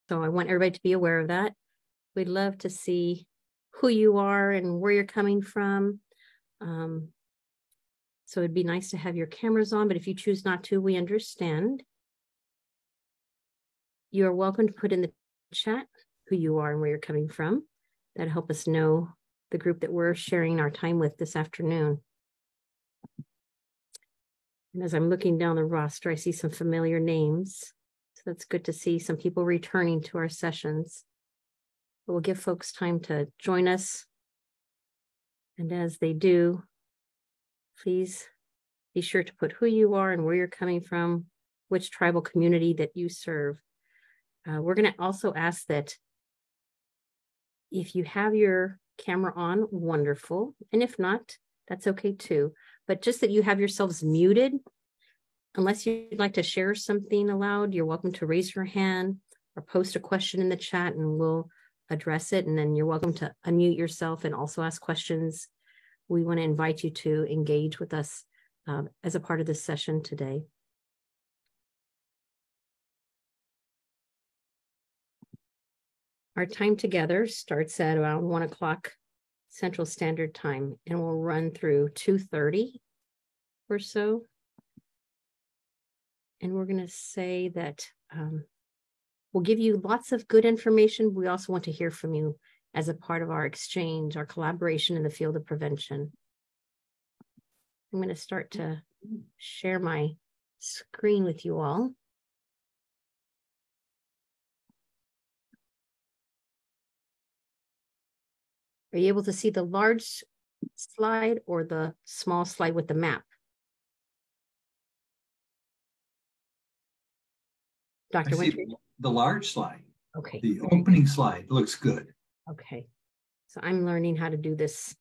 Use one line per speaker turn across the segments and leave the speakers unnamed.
So I want everybody to be aware of that. We'd love to see who you are and where you're coming from. So it'd be nice to have your cameras on, but if you choose not to, we understand. You're welcome to put in the chat who you are and where you're coming from. That'll help us know the group that we're sharing our time with this afternoon. And as I'm looking down the roster, I see some familiar names. So that's good to see some people returning to our sessions. But we'll give folks time to join us. And as they do, please be sure to put who you are and where you're coming from, which tribal community that you serve. We're going to also ask that if you have your camera on, wonderful. And if not, that's okay too. But just that you have yourselves muted. Unless you'd like to share something aloud, you're welcome to raise your hand or post a question in the chat and we'll address it. And then you're welcome to unmute yourself and also ask questions. We want to invite you to engage with us as a part of this session today. Our time together starts at around 1 o'clock Central Standard Time, and we'll run through 2:30 or so. And we're going to say that we'll give you lots of good information. We also want to hear from you as a part of our exchange, our collaboration in the field of prevention. I'm going to start to share my screen with you all. Are you able to see the large slide or the small slide with the map? Dr. Winters?
The large slide.
Okay.
The opening slide looks good.
Okay. So I'm learning how to do this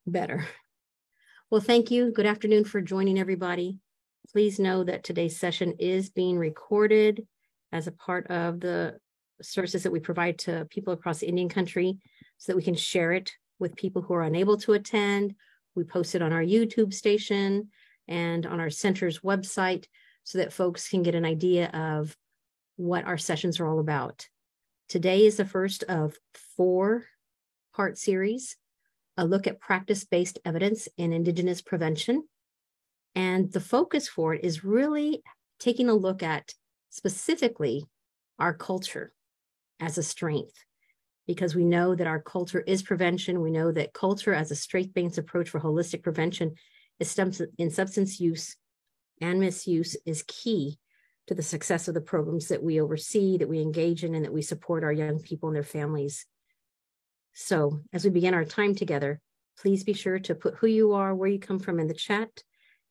better. Well, thank you. Good afternoon for joining everybody. Please know that today's session is being recorded as a part of the services that we provide to people across the Indian country so that we can share it with people who are unable to attend. We post it on our YouTube station and on our center's website so that folks can get an idea of what our sessions are all about. Today is the first of 4-part series, a look at practice-based evidence in Indigenous prevention. And the focus for it is really taking a look at specifically our culture as a strength, because we know that our culture is prevention. We know that culture as a strength-based approach for holistic prevention in substance use and misuse is key to the success of the programs that we oversee, that we engage in, and that we support our young people and their families. So as we begin our time together, please be sure to put who you are, where you come from in the chat,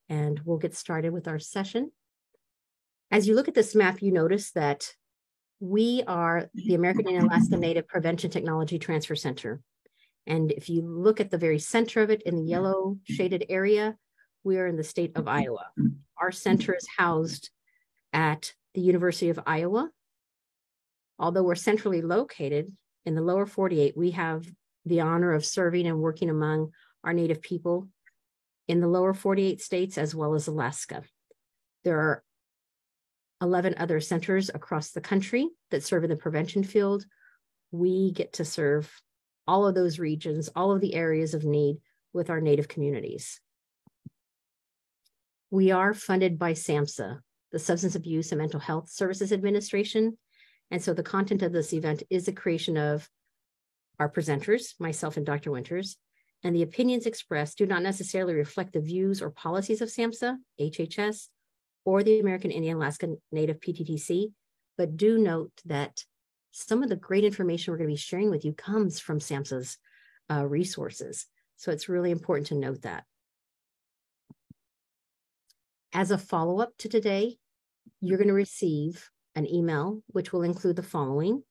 and we'll get started with our session. As you look at this map, you notice that we are the American Indian Alaska Native Prevention Technology Transfer Center. And if you look at the very center of it in the yellow shaded area, we are in the state of Iowa. Our center is housed at the University of Iowa. Although we're centrally located in the lower 48, we have the honor of serving and working among our Native people in the lower 48 states as well as Alaska. There are 11 other centers across the country that serve in the prevention field. We get to serve all of those regions, all of the areas of need with our Native communities. We are funded by SAMHSA, the Substance Abuse and Mental Health Services Administration. And so the content of this event is the creation of our presenters, myself and Dr. Winters, and the opinions expressed do not necessarily reflect the views or policies of SAMHSA, HHS, or the American Indian Alaska Native PTTC, but do note that some of the great information we're going to be sharing with you comes from SAMHSA's resources. So it's really important to note that. As a follow-up to today, you're going to receive an email, which will include the following.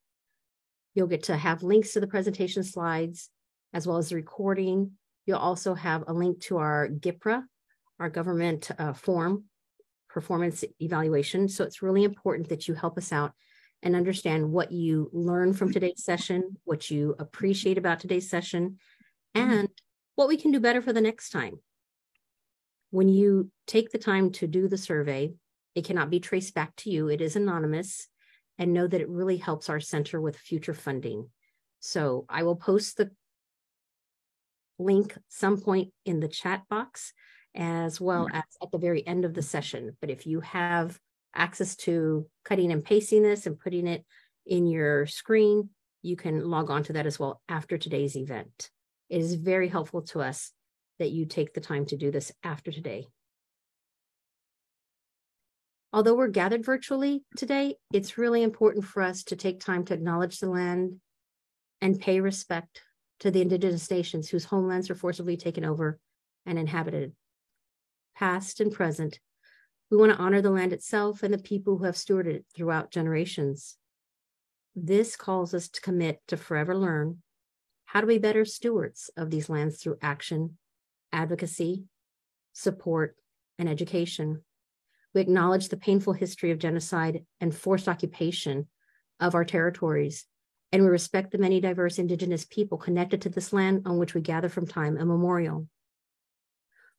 You'll get to have links to the presentation slides, as well as the recording. You'll also have a link to our GIPRA, our government form, performance evaluation. So it's really important that you help us out and understand what you learn from today's session, what you appreciate about today's session, and what we can do better for the next time. When you take the time to do the survey, it cannot be traced back to you. It is anonymous. and know that it really helps our center with future funding. So I will post the link some point in the chat box, as well as at the very end of the session. But if you have access to cutting and pasting this and putting it in your screen, you can log on to that as well after today's event. It is very helpful to us that you take the time to do this after today. Although we're gathered virtually today, it's really important for us to take time to acknowledge the land and pay respect to the indigenous nations whose homelands are forcibly taken over and inhabited. Past and present, we want to honor the land itself and the people who have stewarded it throughout generations. This calls us to commit to forever learn how to be better stewards of these lands through action, advocacy, support, and education. We acknowledge the painful history of genocide and forced occupation of our territories, and we respect the many diverse indigenous people connected to this land on which we gather from time immemorial.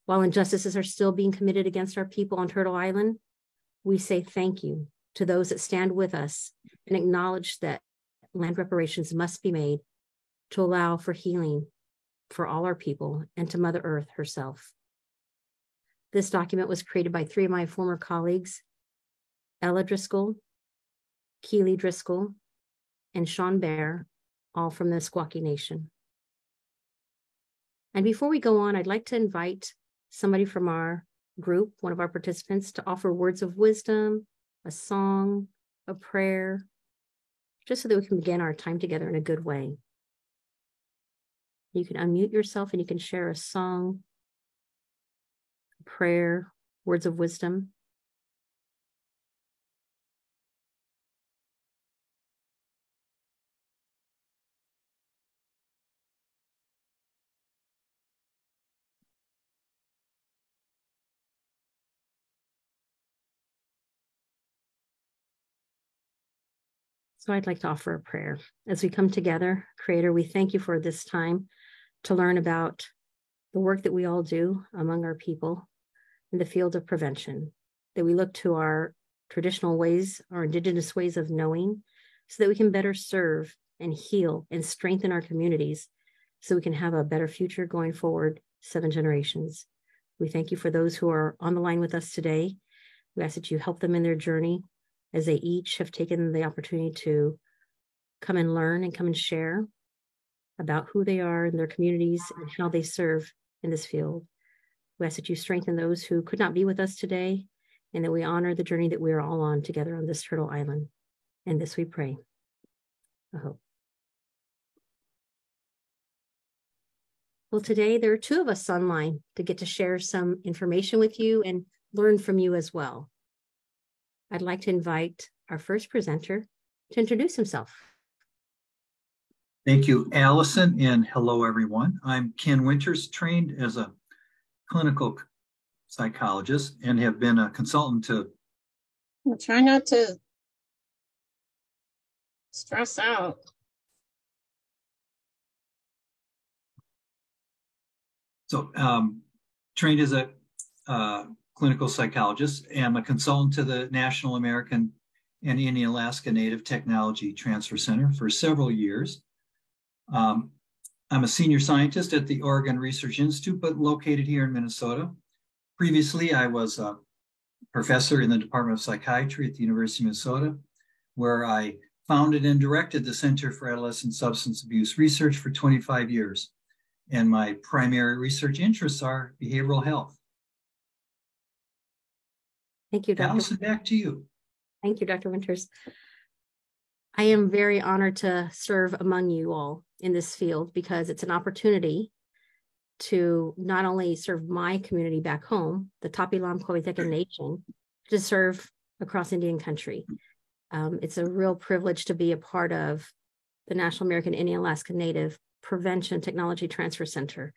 While injustices are still being committed against our people on Turtle Island, we say thank you to those that stand with us and acknowledge that land reparations must be made to allow for healing for all our people and to Mother Earth herself. This document was created by 3 of my former colleagues, Ella Driscoll, Keely Driscoll, and Sean Bear, all from the Squaxin Nation. And before we go on, I'd like to invite somebody from our group, one of our participants, to offer words of wisdom, a song, a prayer, just so that we can begin our time together in a good way. You can unmute yourself and you can share a song, a prayer, words of wisdom. So I'd like to offer a prayer. As we come together, Creator, we thank you for this time to learn about the work that we all do among our people in the field of prevention, that we look to our traditional ways, our indigenous ways of knowing, so that we can better serve and heal and strengthen our communities so we can have a better future going forward 7 generations. We thank you for those who are on the line with us today. We ask that you help them in their journey as they each have taken the opportunity to come and learn and come and share about who they are in their communities and how they serve in this field. We ask that you strengthen those who could not be with us today, and that we honor the journey that we are all on together on this Turtle Island. And this we pray. I hope. Well, today there are 2 of us online to get to share some information with you and learn from you as well. I'd like to invite our first presenter to introduce himself.
Thank you, Allison, and hello, everyone. I'm Ken Winters, trained as a clinical psychologist and have been a consultant to...
Try not to stress out.
So, trained as a clinical psychologist, am a consultant to the National American and Indian Alaska Native Technology Transfer Center for several years. I'm a senior scientist at the Oregon Research Institute, but located here in Minnesota. Previously, I was a professor in the Department of Psychiatry at the University of Minnesota, where I founded and directed the Center for Adolescent Substance Abuse Research for 25 years. And my primary research interests are behavioral health.
Thank you, Dr.
Allison, back to you.
Thank you, Dr. Winters. I am very honored to serve among you all in this field because it's an opportunity to not only serve my community back home, the Tapilam Coahuitecan Nation, to serve across Indian country. It's a real privilege to be a part of the National American Indian Alaska Native Prevention Technology Transfer Center.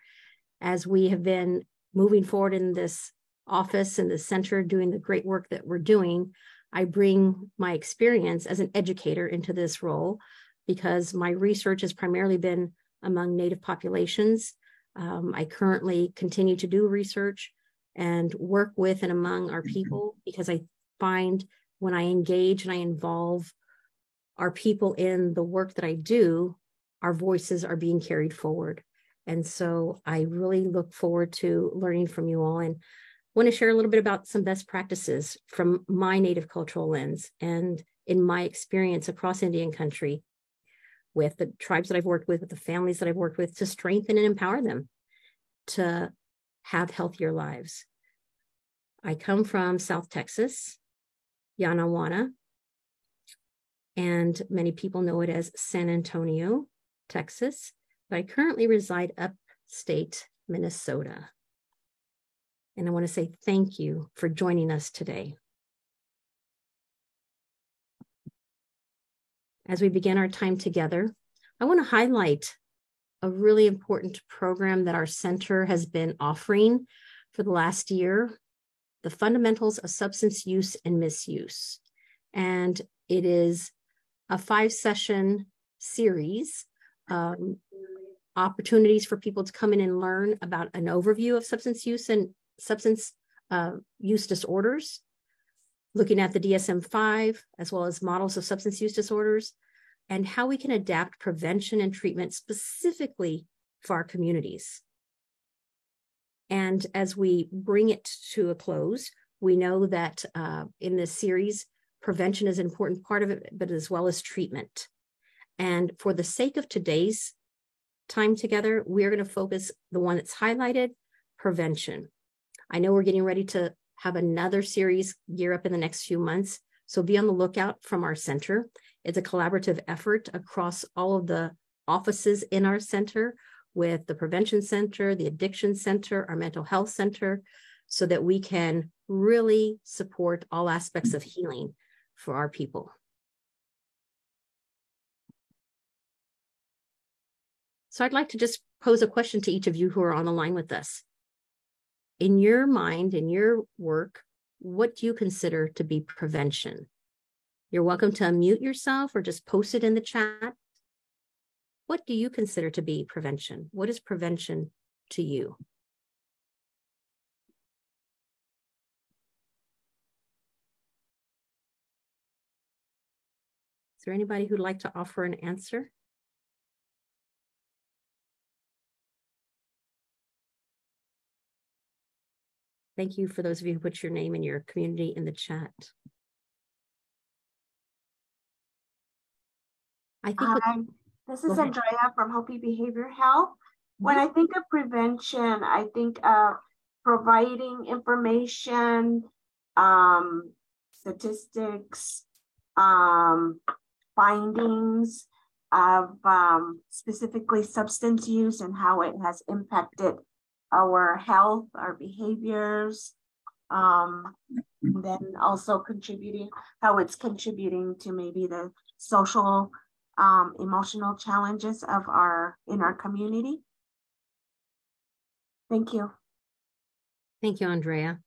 As we have been moving forward in this office and the center doing the great work that we're doing, I bring my experience as an educator into this role because my research has primarily been among Native populations. I currently continue to do research and work with and among our people because I find when I engage and I involve our people in the work that I do, our voices are being carried forward. And so I really look forward to learning from you all, and want to share a little bit about some best practices from my Native cultural lens and in my experience across Indian country with the tribes that I've worked with the families that I've worked with, to strengthen and empower them to have healthier lives. I come from South Texas, Yanawana, and many people know it as San Antonio, Texas, but I currently reside upstate Minnesota. And I want to say thank you for joining us today. As we begin our time together, I want to highlight a really important program that our center has been offering for the last year, the Fundamentals of Substance Use and Misuse. And it is a 5-session series, opportunities for people to come in and learn about an overview of substance use and substance use disorders, looking at the DSM-5, as well as models of substance use disorders, and how we can adapt prevention and treatment specifically for our communities. And as we bring it to a close, we know that in this series, prevention is an important part of it, but as well as treatment. And for the sake of today's time together, we're going to focus the one that's highlighted, prevention. I know we're getting ready to have another series gear up in the next few months, so be on the lookout from our center. It's a collaborative effort across all of the offices in our center, with the Prevention Center, the Addiction Center, our Mental Health Center, so that we can really support all aspects of healing for our people. So I'd like to just pose a question to each of you who are on the line with us. In your mind, in your work, what do you consider to be prevention? You're welcome to unmute yourself or just post it in the chat. What do you consider to be prevention? What is prevention to you? Is there anybody who'd like to offer an answer? Thank you for those of you who put your name and your community in the chat. I think
this is Andrea from Hopi Behavior Health. When I think of prevention, I think of providing information, statistics, findings of specifically substance use and how it has impacted our health, our behaviors, then also contributing, how it's contributing to maybe the social, emotional challenges of in our community. Thank you.
Thank you, Andrea.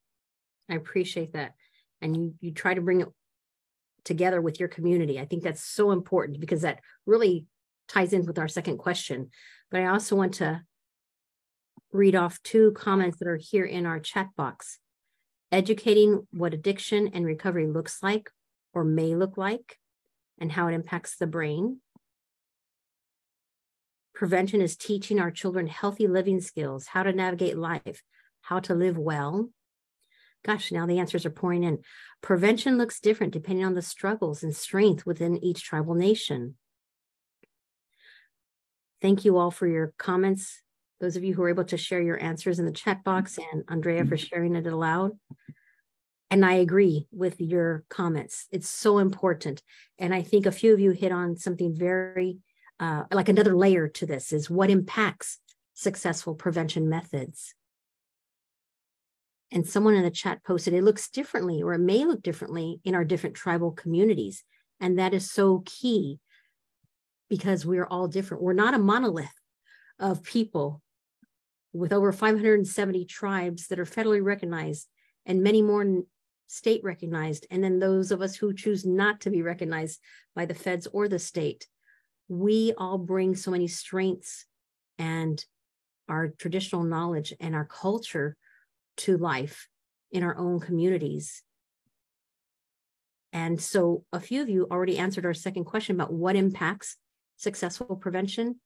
I appreciate that. And you try to bring it together with your community. I think that's so important because that really ties in with our second question. But I also want to read off 2 comments that are here in our chat box. Educating what addiction and recovery looks like or may look like and how it impacts the brain. Prevention is teaching our children healthy living skills, how to navigate life, how to live well. Gosh, now the answers are pouring in. Prevention looks different depending on the struggles and strength within each tribal nation. Thank you all for your comments. Those of you who are able to share your answers in the chat box, and Andrea for sharing it aloud. And I agree with your comments. It's so important. And I think a few of you hit on something very, like another layer to this is what impacts successful prevention methods. And someone in the chat posted, it looks differently, or it may look differently in our different tribal communities. And that is so key because we're all different. We're not a monolith of people with over 570 tribes that are federally recognized and many more state recognized. And then those of us who choose not to be recognized by the feds or the state. We all bring so many strengths and our traditional knowledge and our culture to life in our own communities. And so a few of you already answered our second question about what impacts successful prevention.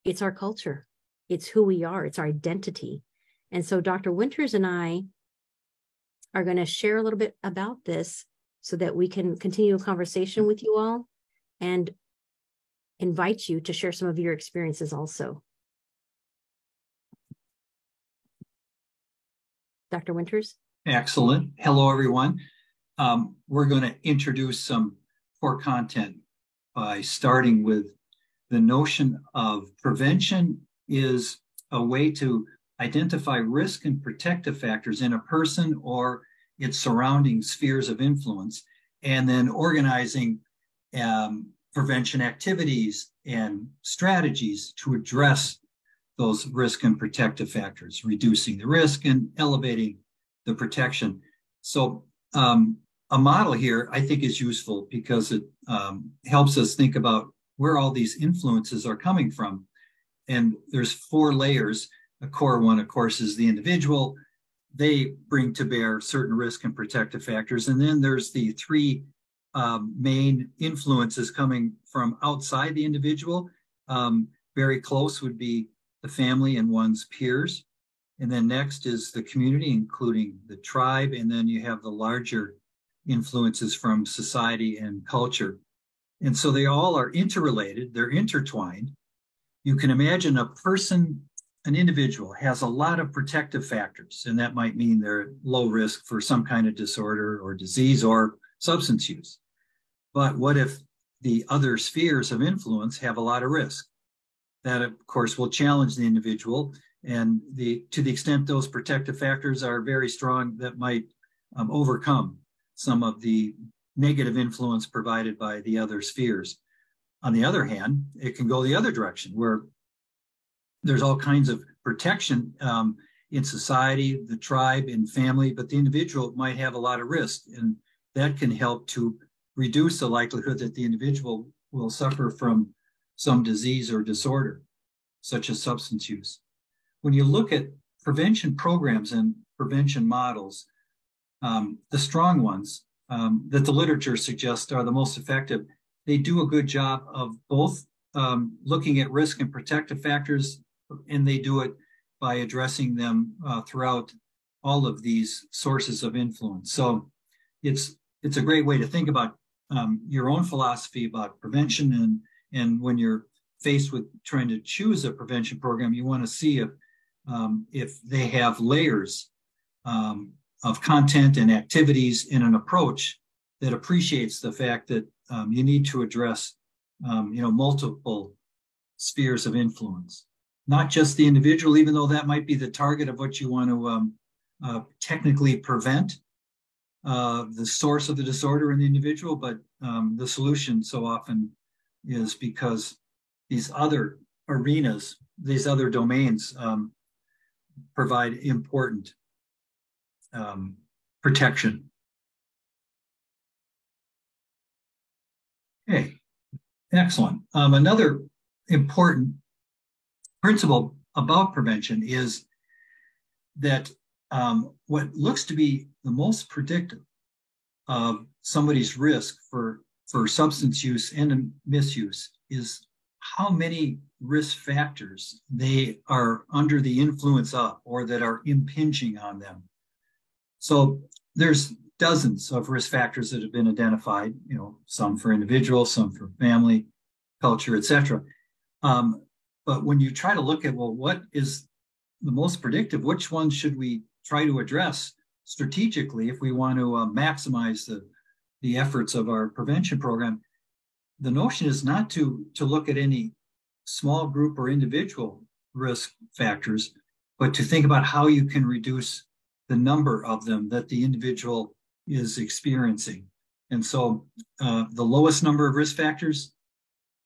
It's our culture. It's who we are. It's our identity. And so Dr. Winters and I are going to share a little bit about this so that we can continue a conversation with you all and invite you to share some of your experiences also. Dr. Winters?
Excellent. Hello, everyone. We're going to introduce some core content by starting with the notion of prevention is a way to identify risk and protective factors in a person or its surrounding spheres of influence, and then organizing prevention activities and strategies to address those risk and protective factors, reducing the risk and elevating the protection. So a model here I think is useful because it helps us think about where all these influences are coming from. And there's 4 layers. A core one, of course, is the individual. They bring to bear certain risk and protective factors. And then there's the 3 main influences coming from outside the individual. Very close would be the family and one's peers. And then next is the community, including the tribe. And then you have the larger influences from society and culture. And so they all are interrelated, they're intertwined. You can imagine a person, an individual has a lot of protective factors, and that might mean they're low risk for some kind of disorder or disease or substance use. But what if the other spheres of influence have a lot of risk? That, of course, will challenge the individual, and to the extent those protective factors are very strong, that might overcome some of the negative influence provided by the other spheres. On the other hand, it can go the other direction, where there's all kinds of protection in society, the tribe, and family, but the individual might have a lot of risk, and that can help to reduce the likelihood that the individual will suffer from some disease or disorder, such as substance use. When you look at prevention programs and prevention models, the strong ones that the literature suggests are the most effective, they do a good job of both looking at risk and protective factors, and they do it by addressing them throughout all of these sources of influence. So it's a great way to think about your own philosophy about prevention, and when you're faced with trying to choose a prevention program, you want to see if they have layers of content and activities in an approach that appreciates the fact that you need to address multiple spheres of influence, not just the individual, even though that might be the target of what you want to technically prevent, the source of the disorder in the individual, but the solution so often is because these other arenas, these other domains provide important protection. Okay, excellent. Another important principle about prevention is that what looks to be the most predictive of somebody's risk for substance use and misuse is how many risk factors they are under the influence of or that are impinging on them. So there's dozens of risk factors that have been identified, some for individuals, some for family, culture, etc. But when you try to look at, well, what is the most predictive, which ones should we try to address strategically if we want to maximize the efforts of our prevention program, the notion is not to look at any small group or individual risk factors, but to think about how you can reduce the number of them that the individual is experiencing. And so the lowest number of risk factors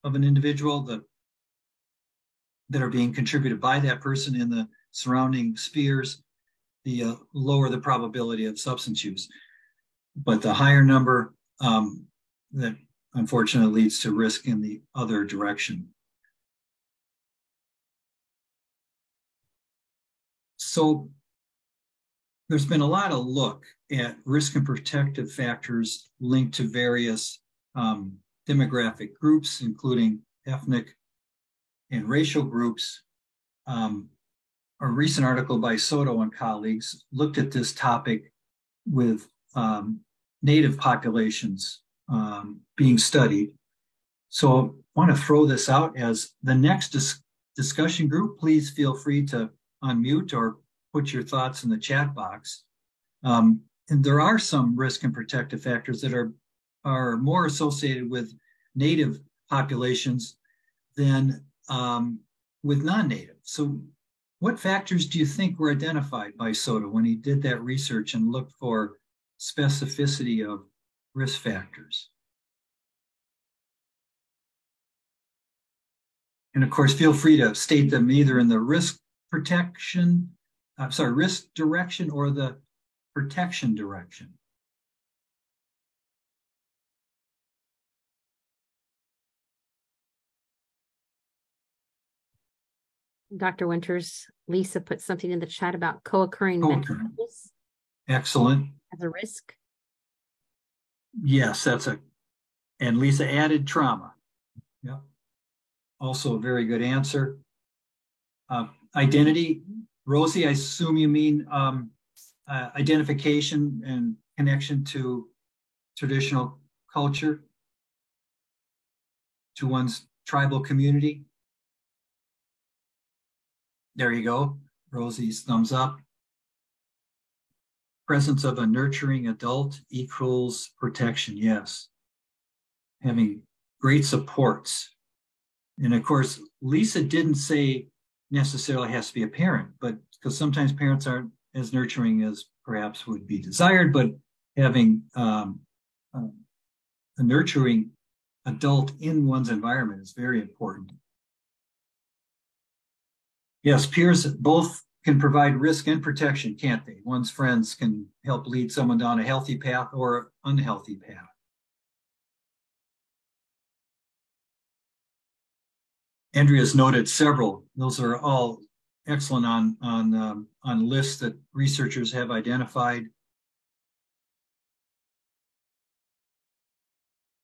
of an individual that are being contributed by that person in the surrounding spheres, the lower the probability of substance use. But the higher number that unfortunately leads to risk in the other direction. So there's been a lot of look at risk and protective factors linked to various demographic groups, including ethnic and racial groups. A recent article by Soto and colleagues looked at this topic with Native populations being studied. So I want to throw this out as the next discussion group. Please feel free to unmute or put your thoughts in the chat box. And there are some risk and protective factors that are more associated with Native populations than with non-Native. So what factors do you think were identified by Soto when he did that research and looked for specificity of risk factors? And of course, feel free to state them either in the risk direction or the protection direction.
Dr. Winters, Lisa put something in the chat about co-occurring mental illness.
Excellent.
As a risk.
Yes, and Lisa added trauma. Yep. Also a very good answer. Identity, Rosie, I assume you mean identification and connection to traditional culture, to one's tribal community. There you go. Rosie's thumbs up. Presence of a nurturing adult equals protection. Yes. Having great supports. And of course, Lisa didn't say necessarily has to be a parent, but because sometimes parents aren't as nurturing as perhaps would be desired, but having a nurturing adult in one's environment is very important. Yes, peers both can provide risk and protection, can't they? One's friends can help lead someone down a healthy path or unhealthy path. Andrea's noted several. Those are all excellent on lists that researchers have identified.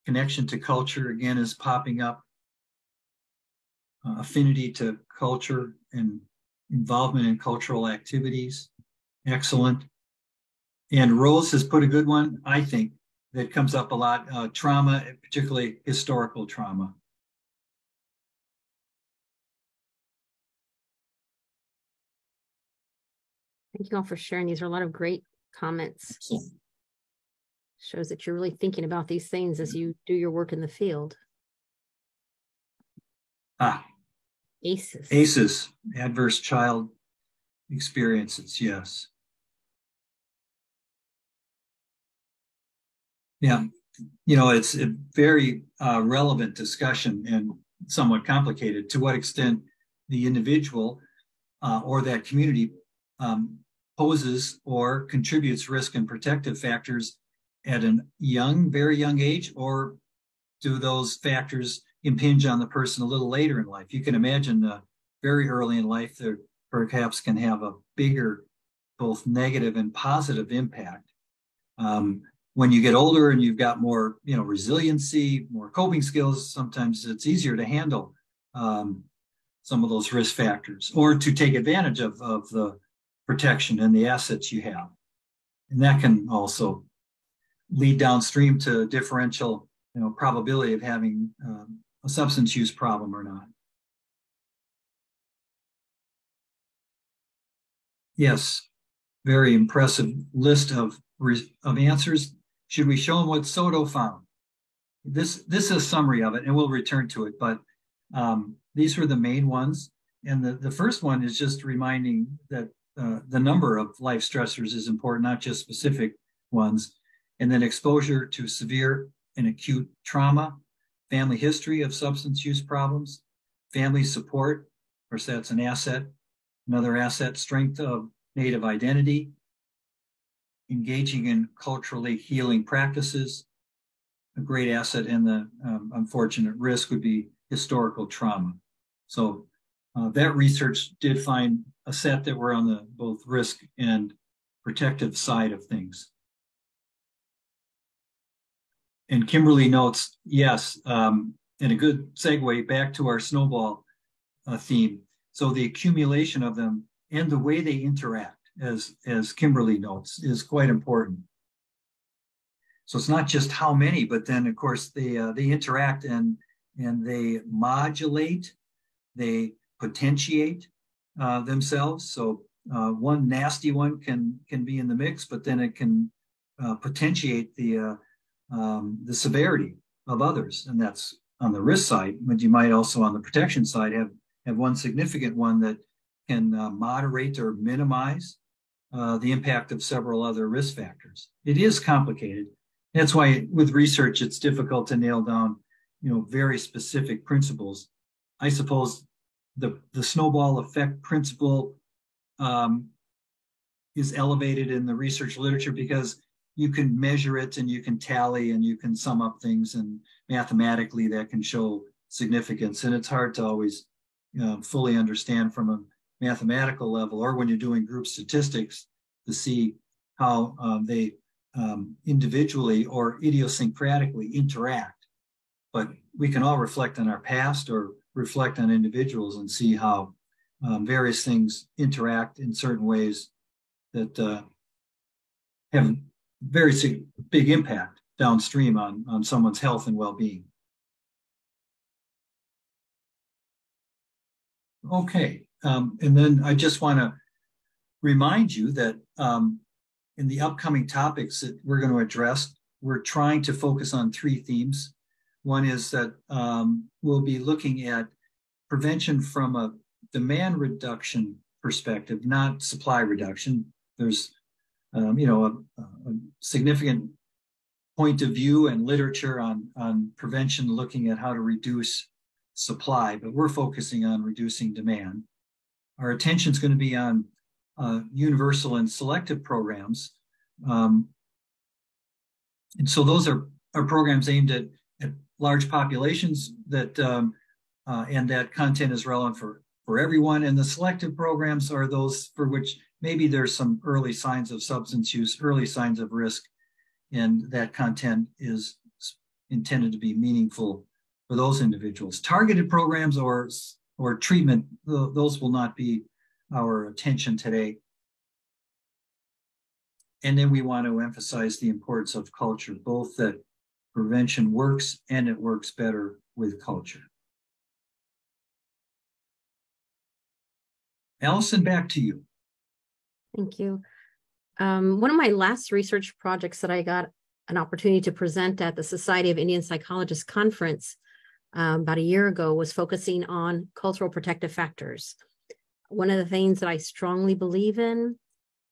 Connection to culture, again, is popping up. Affinity to culture and involvement in cultural activities. Excellent. And Rose has put a good one, I think, that comes up a lot. Trauma, particularly historical trauma.
Thank you all for sharing. These are a lot of great comments. Shows that you're really thinking about these things as you do your work in the field. ACEs.
ACEs, adverse child experiences, yes. Yeah, it's a very relevant discussion and somewhat complicated. To what extent the individual or that community poses or contributes risk and protective factors at a very young age, or do those factors impinge on the person a little later in life? You can imagine very early in life, there perhaps can have a bigger, both negative and positive impact. When you get older and you've got more, resiliency, more coping skills, sometimes it's easier to handle some of those risk factors or to take advantage of the protection and the assets you have. And that can also lead downstream to differential, probability of having a substance use problem or not. Yes, very impressive list of answers. Should we show them what Soto found? This is a summary of it, and we'll return to it, but these were the main ones. And the first one is just reminding that the number of life stressors is important, not just specific ones. And then exposure to severe and acute trauma, family history of substance use problems, family support, of course, that's an asset. Another asset, strength of Native identity, engaging in culturally healing practices. A great asset, and the unfortunate risk would be historical trauma. So that research did find a set that were on the both risk and protective side of things. And Kimberly notes, yes, and a good segue back to our snowball theme. So the accumulation of them and the way they interact, as Kimberly notes, is quite important. So it's not just how many, but then of course they interact and they modulate, they potentiate themselves. So one nasty one can be in the mix, but then it can potentiate the severity of others, and that's on the risk side. But you might also, on the protection side, have one significant one that can moderate or minimize the impact of several other risk factors. It is complicated. That's why with research, it's difficult to nail down, very specific principles. I suppose the snowball effect principle is elevated in the research literature because you can measure it and you can tally and you can sum up things, and mathematically that can show significance. And it's hard to always fully understand from a mathematical level, or when you're doing group statistics, to see how they individually or idiosyncratically interact. But we can all reflect on our past or reflect on individuals and see how various things interact in certain ways that have very big impact downstream on someone's health and well-being. Okay, and then I just want to remind you that in the upcoming topics that we're going to address, we're trying to focus on 3 themes. One is that we'll be looking at prevention from a demand reduction perspective, not supply reduction. There's a significant point of view and literature on prevention looking at how to reduce supply, but we're focusing on reducing demand. Our attention is going to be on universal and selective programs. And so those are programs aimed at large populations that and that content is relevant for everyone. And the selective programs are those for which maybe there's some early signs of substance use, early signs of risk, and that content is intended to be meaningful for those individuals. Targeted programs or treatment, those will not be our attention today. And then we want to emphasize the importance of culture, both that prevention works and it works better with culture. Allison, back to you.
Thank you. One of my last research projects that I got an opportunity to present at the Society of Indian Psychologists conference about a year ago was focusing on cultural protective factors. One of the things that I strongly believe in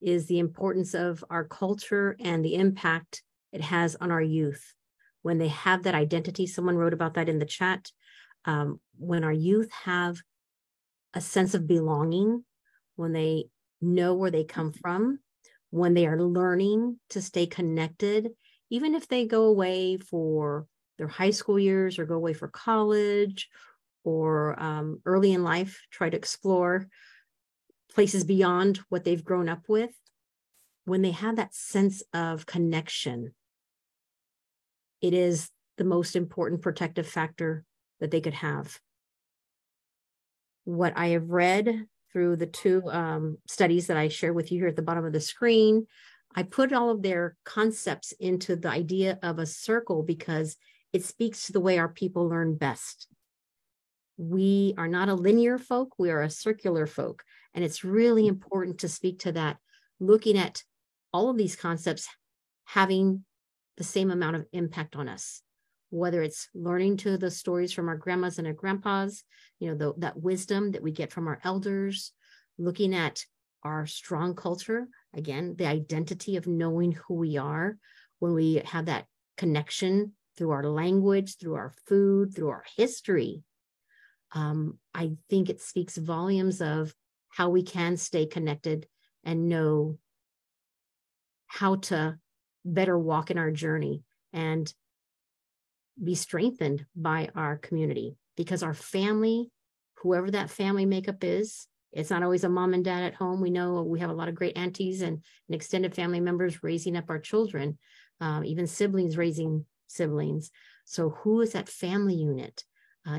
is the importance of our culture and the impact it has on our youth. When they have that identity, someone wrote about that in the chat, when our youth have a sense of belonging, when they know where they come from, when they are learning to stay connected, even if they go away for their high school years or go away for college or early in life, try to explore places beyond what they've grown up with, when they have that sense of connection, it is the most important protective factor that they could have. What I have read through the 2 studies that I share with you here at the bottom of the screen, I put all of their concepts into the idea of a circle because it speaks to the way our people learn best. We are not a linear folk, we are a circular folk. And it's really important to speak to that, looking at all of these concepts having the same amount of impact on us, whether it's learning to the stories from our grandmas and our grandpas, that wisdom that we get from our elders, looking at our strong culture, again, the identity of knowing who we are, when we have that connection through our language, through our food, through our history. I think it speaks volumes of how we can stay connected and know how to better walk in our journey and be strengthened by our community, because our family, whoever that family makeup is It's not always a mom and dad at home. We know we have a lot of great aunties and extended family members raising up our children, even siblings raising siblings. So who is that family unit?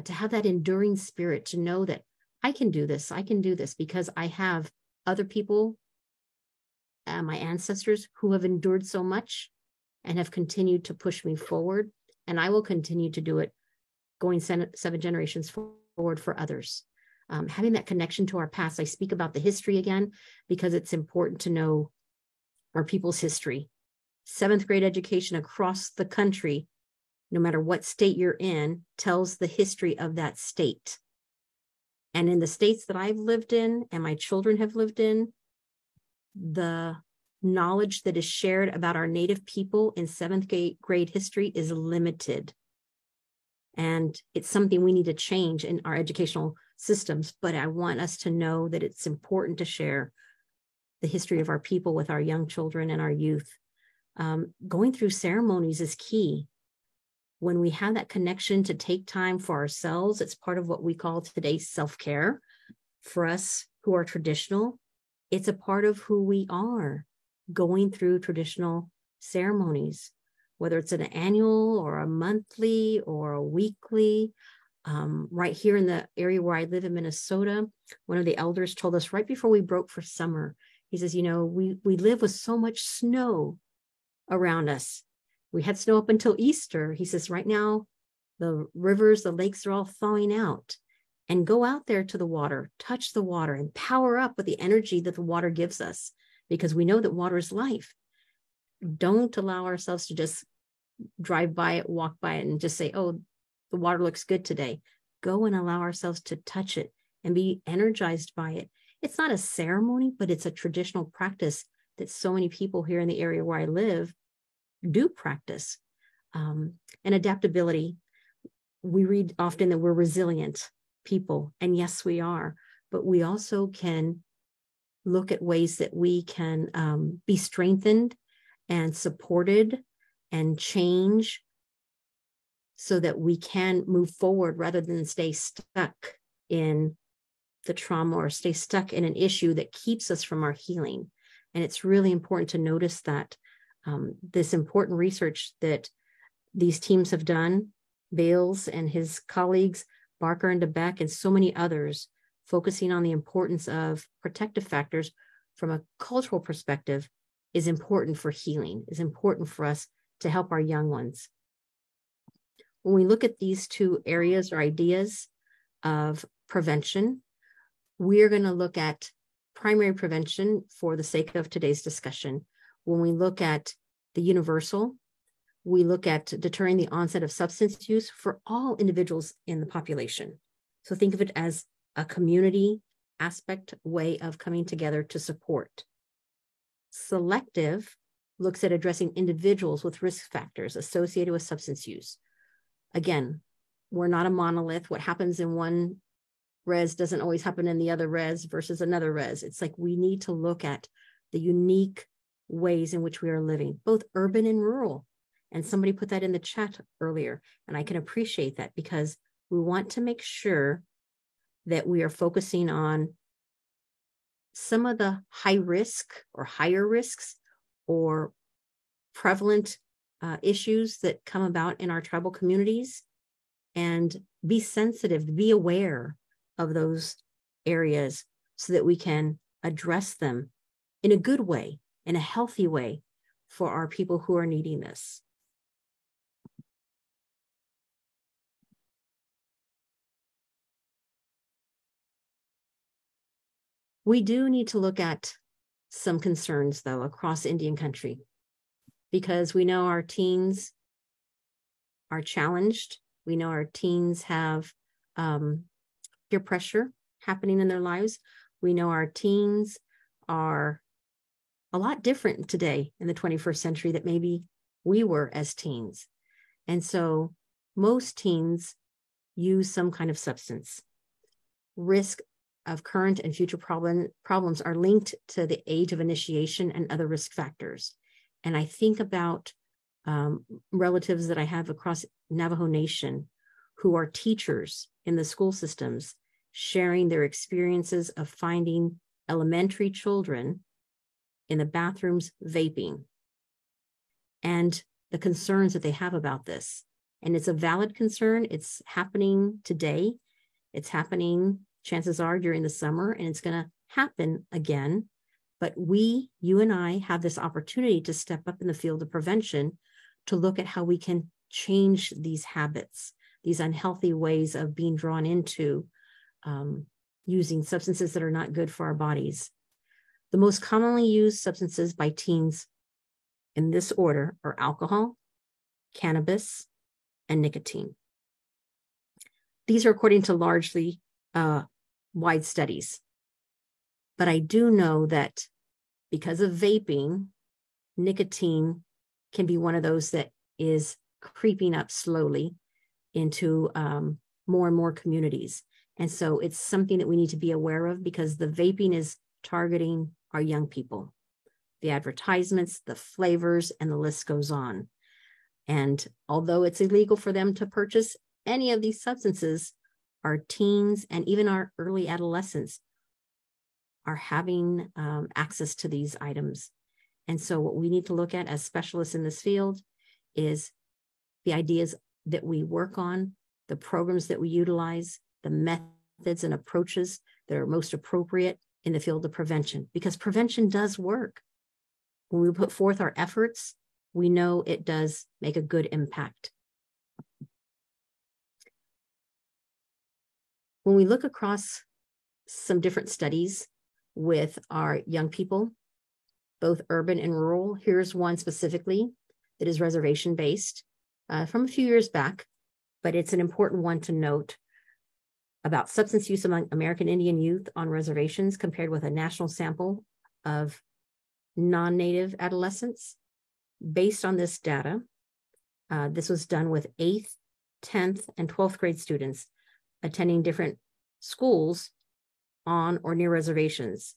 To have that enduring spirit, to know that I can do this because I have other people, my ancestors who have endured so much and have continued to push me forward. And I will continue to do it, going 7 generations forward for others. Having that connection to our past. I speak about the history again, because it's important to know our people's history. 7th grade education across the country, no matter what state you're in, tells the history of that state. And in the states that I've lived in and my children have lived in, the knowledge that is shared about our Native people in 7th grade history is limited. And it's something we need to change in our educational systems. But I want us to know that it's important to share the history of our people with our young children and our youth. Going through ceremonies is key. When we have that connection to take time for ourselves, it's part of what we call today self-care. For us who are traditional, it's a part of who we are, going through traditional ceremonies, whether it's an annual or a monthly or a weekly. Right here in the area where I live in Minnesota, one of the elders told us right before we broke for summer, he says, we live with so much snow around us. We had snow up until Easter. He says, right now, the rivers, the lakes are all thawing out. And go out there to the water, touch the water, and power up with the energy that the water gives us, because we know that water is life. Don't allow ourselves to just drive by it, walk by it, and just say, oh, the water looks good today. Go and allow ourselves to touch it and be energized by it. It's not a ceremony, but it's a traditional practice that so many people here in the area where I live do practice. And adaptability. We read often that we're resilient people, and yes, we are, but we also can look at ways that we can be strengthened and supported and change so that we can move forward rather than stay stuck in the trauma or stay stuck in an issue that keeps us from our healing. And it's really important to notice that this important research that these teams have done, Bales and his colleagues, Barker and DeBeck, and so many others, focusing on the importance of protective factors from a cultural perspective, is important for healing, is important for us to help our young ones. When we look at these two areas or ideas of prevention, we're going to look at primary prevention for the sake of today's discussion. When we look at the universal, we look at deterring the onset of substance use for all individuals in the population. So think of it as a community aspect way of coming together to support. Selective looks at addressing individuals with risk factors associated with substance use. Again, we're not a monolith. What happens in one res doesn't always happen in the other res versus another res. It's like we need to look at the unique ways in which we are living, both urban and rural. And somebody put that in the chat earlier, and I can appreciate that, because we want to make sure that we are focusing on some of the high risk or higher risks or prevalent issues that come about in our tribal communities, and be sensitive, be aware of those areas so that we can address them in a good way, in a healthy way for our people who are needing this. We do need to look at some concerns, though, across Indian country, because we know our teens are challenged. We know our teens have peer pressure happening in their lives. We know our teens are a lot different today in the 21st century that maybe we were as teens. And so most teens use some kind of substance. Risk of current and future problems are linked to the age of initiation and other risk factors. And I think about relatives that I have across Navajo Nation who are teachers in the school systems, sharing their experiences of finding elementary children in the bathrooms vaping and the concerns that they have about this. And it's a valid concern. It's happening today. It's happening, chances are, during the summer, and it's going to happen again. But we, you and I, have this opportunity to step up in the field of prevention to look at how we can change these habits, these unhealthy ways of being drawn into using substances that are not good for our bodies. The most commonly used substances by teens in this order are alcohol, cannabis, and nicotine. These are according to largely wide studies. But I do know that because of vaping, nicotine can be one of those that is creeping up slowly into more and more communities. And so it's something that we need to be aware of because the vaping is targeting our young people. The advertisements, the flavors, and the list goes on. And although it's illegal for them to purchase any of these substances, our teens and even our early adolescents are having access to these items. And so what we need to look at as specialists in this field is the ideas that we work on, the programs that we utilize, the methods and approaches that are most appropriate in the field of prevention, because prevention does work. When we put forth our efforts, we know it does make a good impact. When we look across some different studies with our young people, both urban and rural, here's one specifically that is reservation-based from a few years back, but it's an important one to note about substance use among American Indian youth on reservations compared with a national sample of non-native adolescents. Based on this data, this was done with 8th, 10th, and 12th grade students attending different schools on or near reservations.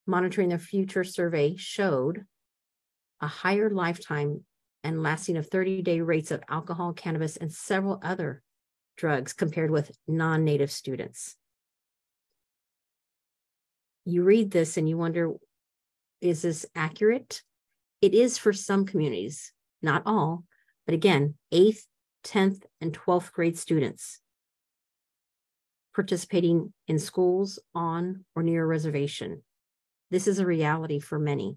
Monitoring the Future survey showed a higher lifetime and lasting of 30-day rates of alcohol, cannabis, and several other drugs compared with non-native students. You read this and you wonder, is this accurate? It is for some communities, not all, but again, 8th, 10th, and 12th grade students participating in schools on or near a reservation. This is a reality for many.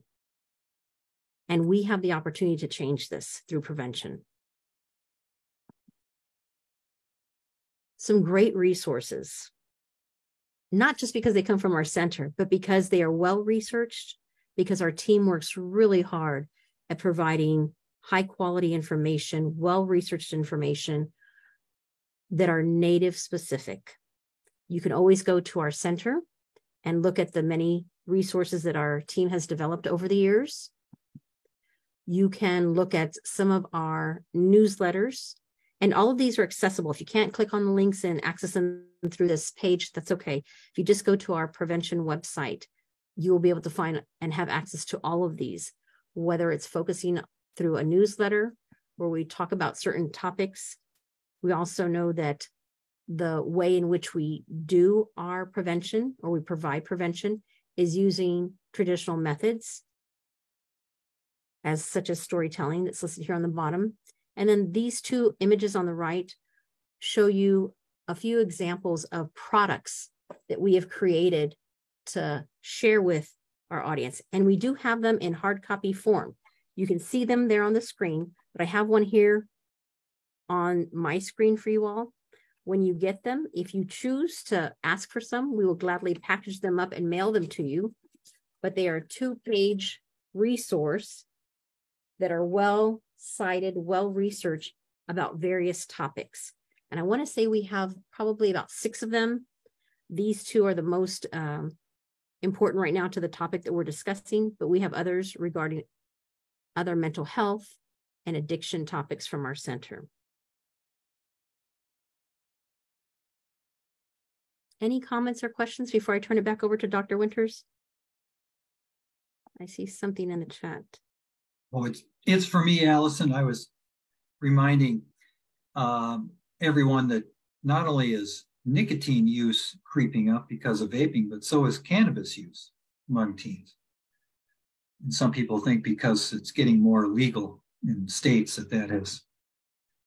And we have the opportunity to change this through prevention. Some great resources, not just because they come from our center, but because they are well researched, because our team works really hard at providing high quality information, well-researched information that are native specific. You can always go to our center and look at the many resources that our team has developed over the years. You can look at some of our newsletters, and all of these are accessible. If you can't click on the links and access them through this page, that's okay. If you just go to our prevention website, you will be able to find and have access to all of these, whether it's focusing through a newsletter where we talk about certain topics. We also know that the way in which we do our prevention or we provide prevention is using traditional methods, as such as storytelling that's listed here on the bottom. And then these two images on the right show you a few examples of products that we have created to share with our audience. And we do have them in hard copy form. You can see them there on the screen, but I have one here on my screen for you all. When you get them, if you choose to ask for some, we will gladly package them up and mail them to you. But they are a 2-page resource that are well cited, well researched about various topics. And I want to say we have probably about 6 of them. These 2 are the most important right now to the topic that we're discussing, but we have others regarding other mental health and addiction topics from our center. Any comments or questions before I turn it back over to Dr. Winters? I see something in the chat.
Well, it's for me, Allison. I was reminding everyone that not only is nicotine use creeping up because of vaping, but so is cannabis use among teens. And some people think because it's getting more legal in states that has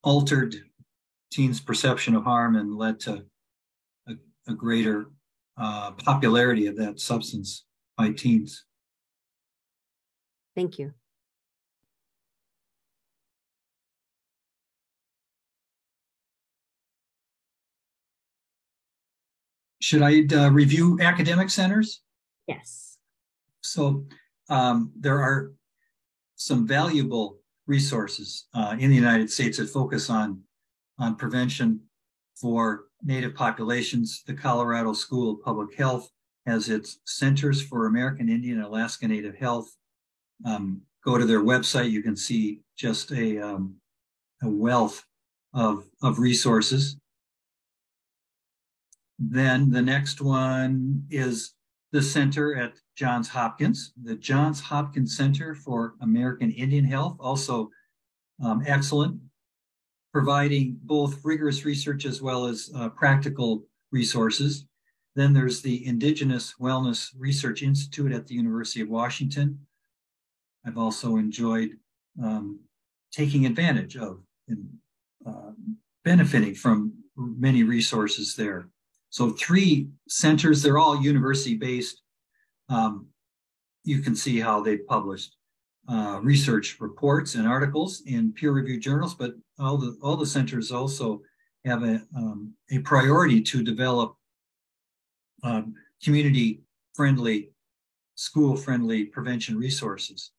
altered teens' perception of harm and led to a greater popularity of that substance by teens.
Thank you.
Should I review academic centers?
Yes.
So there are some valuable resources in the United States that focus on prevention for Native populations. The Colorado School of Public Health has its Centers for American Indian and Alaska Native Health. Go to their website, you can see just a wealth of resources. Then the next one is the center at Johns Hopkins, the Johns Hopkins Center for American Indian Health, also excellent, providing both rigorous research as well as practical resources. Then there's the Indigenous Wellness Research Institute at the University of Washington. I've also enjoyed taking advantage of and benefiting from many resources there. So 3 centers, they're all university-based. You can see how they've published research reports and articles in peer-reviewed journals, but all the centers also have a priority to develop community-friendly, school-friendly prevention resources.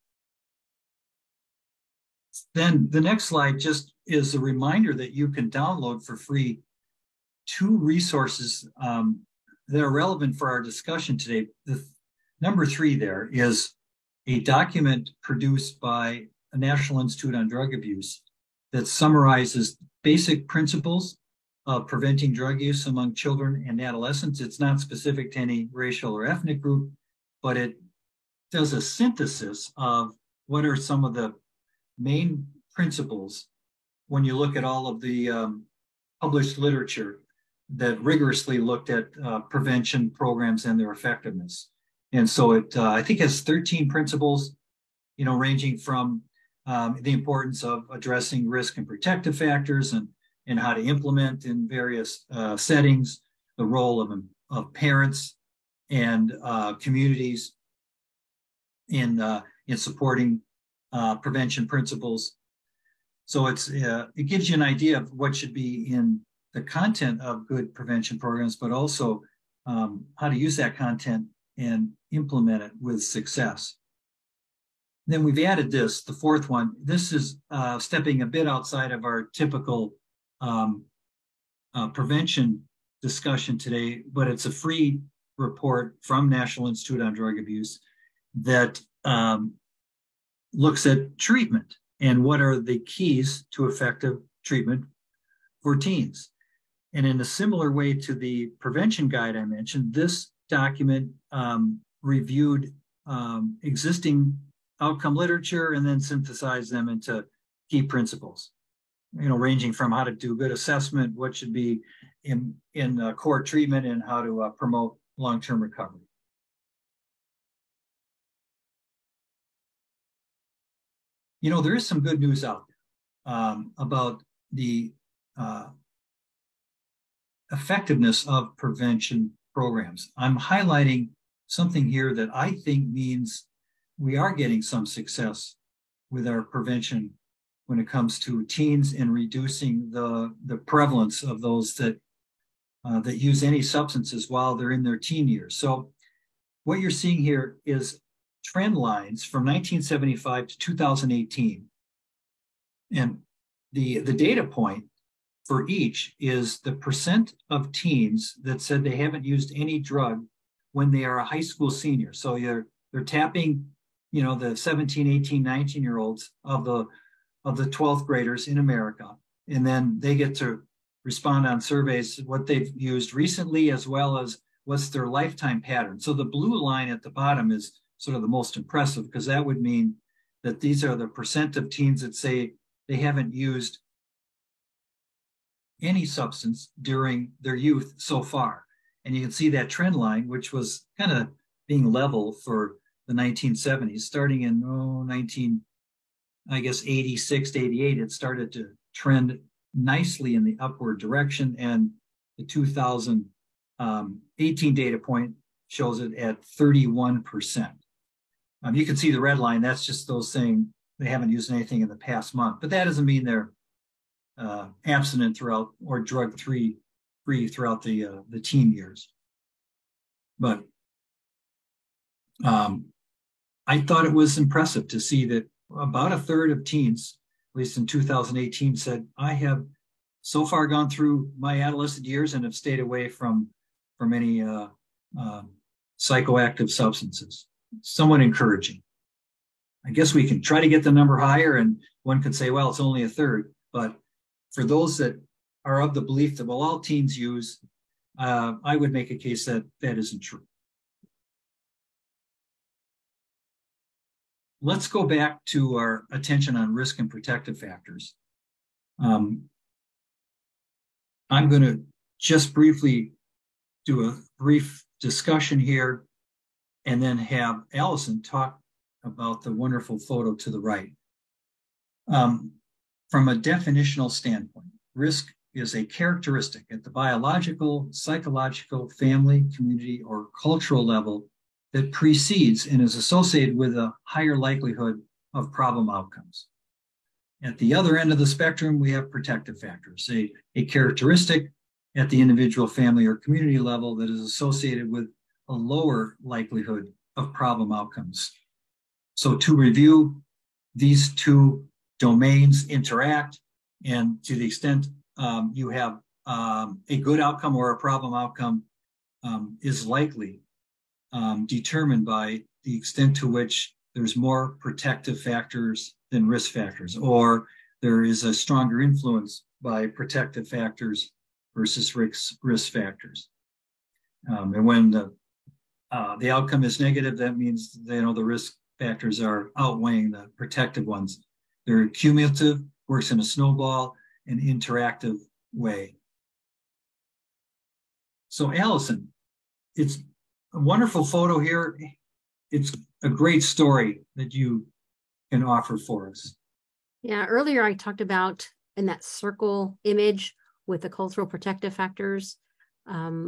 Then the next slide just is a reminder that you can download for free 2 resources that are relevant for our discussion today. The number 3 there is a document produced by a National Institute on Drug Abuse that summarizes basic principles of preventing drug use among children and adolescents. It's not specific to any racial or ethnic group, but it does a synthesis of what are some of the main principles when you look at all of the published literature that rigorously looked at prevention programs and their effectiveness. And so it, I think, has 13 principles, ranging from the importance of addressing risk and protective factors and how to implement in various settings, the role of parents and communities in supporting prevention principles. So it gives you an idea of what should be in the content of good prevention programs, but also how to use that content and implement it with success. Then we've added this, the 4th one. This is stepping a bit outside of our typical prevention discussion today, but it's a free report from National Institute on Drug Abuse that looks at treatment and what are the keys to effective treatment for teens. And in a similar way to the prevention guide I mentioned, this document reviewed existing outcome literature and then synthesized them into key principles, ranging from how to do good assessment, what should be in core treatment, and how to promote long-term recovery. There is some good news out there about the effectiveness of prevention programs. I'm highlighting something here that I think means we are getting some success with our prevention when it comes to teens and reducing the prevalence of those that use any substances while they're in their teen years. So what you're seeing here is trend lines from 1975 to 2018. And the data point for each is the percent of teens that said they haven't used any drug when they are a high school senior. So they're tapping, the 17, 18, 19-year-olds of the 12th graders in America. And then they get to respond on surveys, what they've used recently, as well as what's their lifetime pattern. So the blue line at the bottom is sort of the most impressive, because that would mean that these are the percent of teens that say they haven't used any substance during their youth so far. And you can see that trend line, which was kind of being level for the 1970s, starting in 86 to 88, it started to trend nicely in the upward direction. And the 2018 data point shows it at 31%. You can see the red line. That's just those saying they haven't used anything in the past month. But that doesn't mean they're abstinent throughout or drug-free throughout the teen years. But I thought it was impressive to see that about a third of teens, at least in 2018, said, I have so far gone through my adolescent years and have stayed away from any psychoactive substances. Somewhat encouraging. I guess we can try to get the number higher, and one could say, well, it's only a third. But for those that are of the belief that, well, all teens use, I would make a case that that isn't true. Let's go back to our attention on risk and protective factors. I'm going to just briefly do a brief discussion here and then have Allison talk about the wonderful photo to the right. From a definitional standpoint, risk is a characteristic at the biological, psychological, family, community, or cultural level that precedes and is associated with a higher likelihood of problem outcomes. At the other end of the spectrum, we have protective factors, a characteristic at the individual, family, or community level that is associated with a lower likelihood of problem outcomes. So to review, these two domains interact, and to the extent you have a good outcome or a problem outcome is likely determined by the extent to which there's more protective factors than risk factors, or there is a stronger influence by protective factors versus risk factors. And when the outcome is negative, that means the risk factors are outweighing the protective ones. They're cumulative, works in a snowball, and interactive way. So Allison, it's a wonderful photo here. It's a great story that you can offer for us.
Yeah, earlier I talked about in that circle image with the cultural protective factors,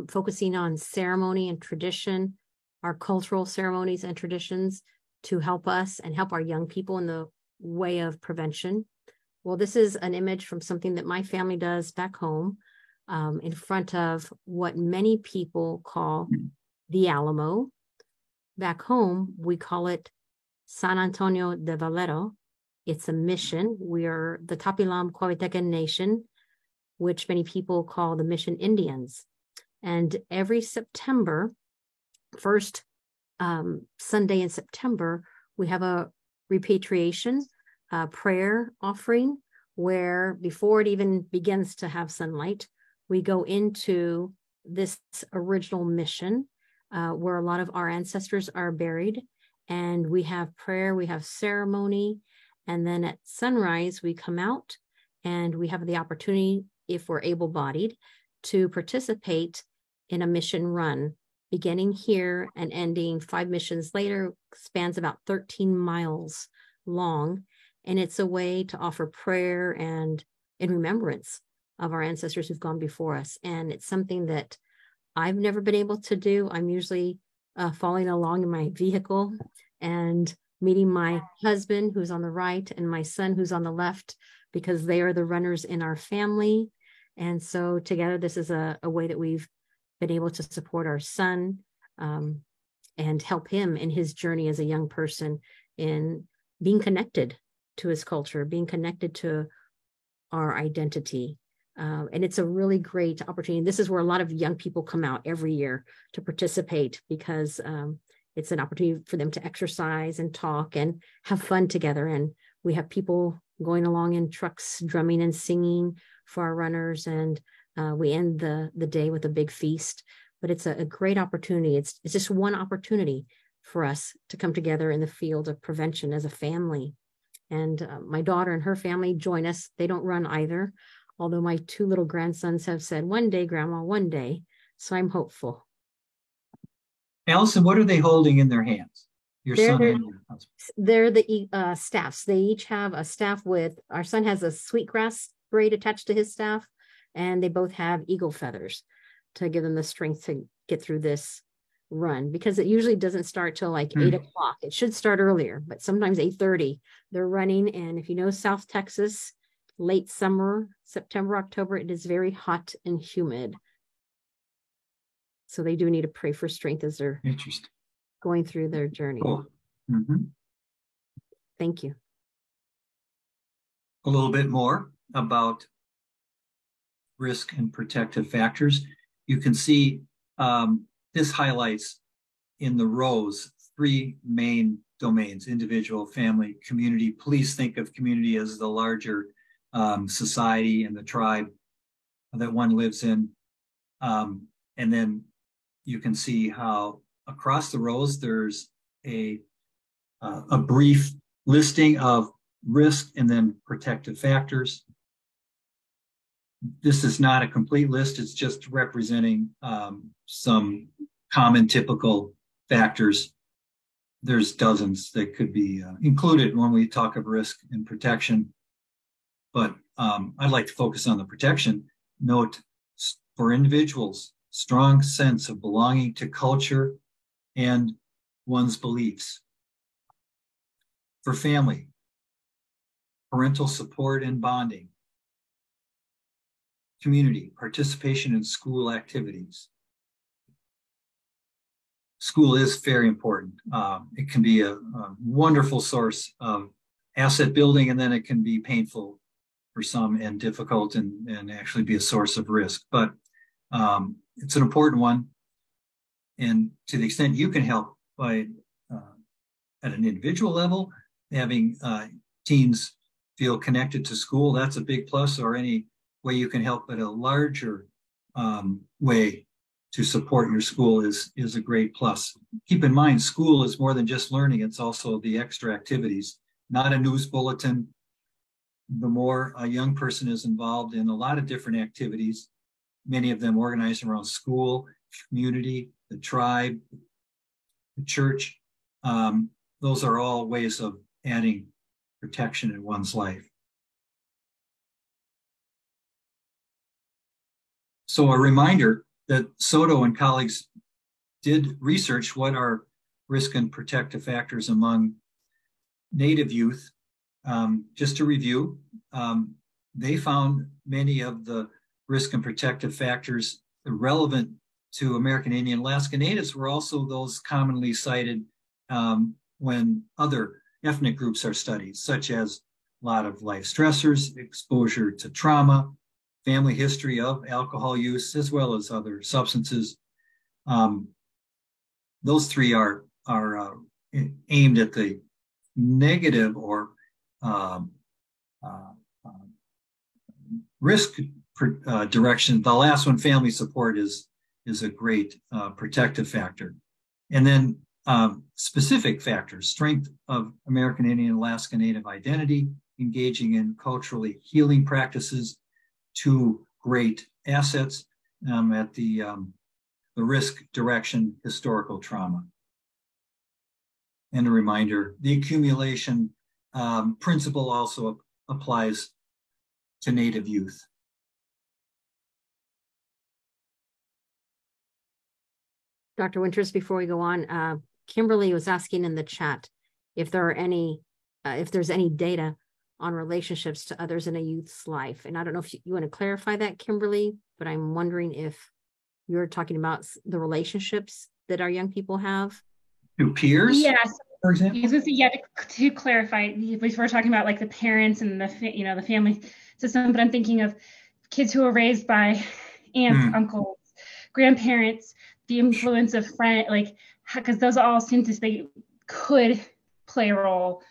focusing on ceremony and tradition, our cultural ceremonies and traditions to help us and help our young people in the way of prevention. Well, this is an image from something that my family does back home in front of what many people call the Alamo. Back home, we call it San Antonio de Valero. It's a mission. We are the Tapilam Coahuitecan Nation, which many people call the Mission Indians. And every September, first Sunday in September, we have a repatriation prayer offering where before it even begins to have sunlight, we go into this original mission where a lot of our ancestors are buried, and we have prayer, we have ceremony, and then at sunrise, we come out and we have the opportunity, if we're able-bodied, to participate in a mission run, beginning here and ending 5 missions later, spans about 13 miles long. And it's a way to offer prayer and in remembrance of our ancestors who've gone before us. And it's something that I've never been able to do. I'm usually following along in my vehicle and meeting my husband who's on the right and my son who's on the left, because they are the runners in our family. And so together, this is a way that we've been able to support our son and help him in his journey as a young person in being connected to his culture, being connected to our identity. And it's a really great opportunity. This is where a lot of young people come out every year to participate, because it's an opportunity for them to exercise and talk and have fun together. And we have people going along in trucks, drumming and singing for our runners. And we end the day with a big feast. But it's a great opportunity. It's just one opportunity for us to come together in the field of prevention as a family. And my daughter and her family join us. They don't run either. although my 2 little grandsons have said, one day, Grandma, one day. So I'm hopeful.
Allison, what are they holding in their hands? Your son and your husband.
They're the staffs. They each have a staff with, our son has a sweetgrass braid attached to his staff, and they both have eagle feathers to give them the strength to get through this run, because it usually doesn't start till like 8 o'clock. It should start earlier, but sometimes 8:30 they're running. And if you know South Texas, late summer, September, October, it is very hot and humid. So they do need to pray for strength as they're going through their journey.
Cool.
Thank you.
A little bit more about risk and protective factors. You can see this highlights in the rows 3 main domains: individual, family, community. Please think of community as the larger society and the tribe that one lives in. And then you can see how across the rows there's a brief listing of risk and then protective factors. This is not a complete list. It's just representing some common typical factors. There's dozens that could be included when we talk of risk and protection. But I'd like to focus on the protection. Note, for individuals, strong sense of belonging to culture and one's beliefs. For family, parental support and bonding. Community, participation in school activities. School is very important. It can be a wonderful source of asset building, and then it can be painful for some and difficult and actually be a source of risk. But it's an important one. And to the extent you can help by, at an individual level, having teens feel connected to school, that's a big plus, or any way you can help at a larger way to support your school is a great plus. Keep in mind, school is more than just learning. It's also the extra activities, not a news bulletin. The more a young person is involved in a lot of different activities, many of them organized around school, community, the tribe, the church, those are all ways of adding protection in one's life. So a reminder that Soto and colleagues did research what are risk and protective factors among Native youth. Just to review, they found many of the risk and protective factors relevant to American Indian Alaska Natives were also those commonly cited when other ethnic groups are studied, such as a lot of life stressors, exposure to trauma, family history of alcohol use, as well as other substances. Those 3 are aimed at the negative or risk direction. The last one, family support, is a great protective factor. And then specific factors: strength of American Indian Alaska Native identity, engaging in culturally healing practices, 2 great assets at the risk direction, historical trauma. And a reminder, the accumulation principle also applies to Native youth.
Dr. Winters, before we go on, Kimberly was asking in the chat if there are any, if there's any data on relationships to others in a youth's life. And I don't know if you want to clarify that, Kimberly, but I'm wondering if you're talking about the relationships that our young people have.
To peers?
Yes.
For example?
To clarify, we're talking about like the parents and the family system, but I'm thinking of kids who are raised by aunts, uncles, grandparents, the influence of friends, like, because those all seem to, they could play a role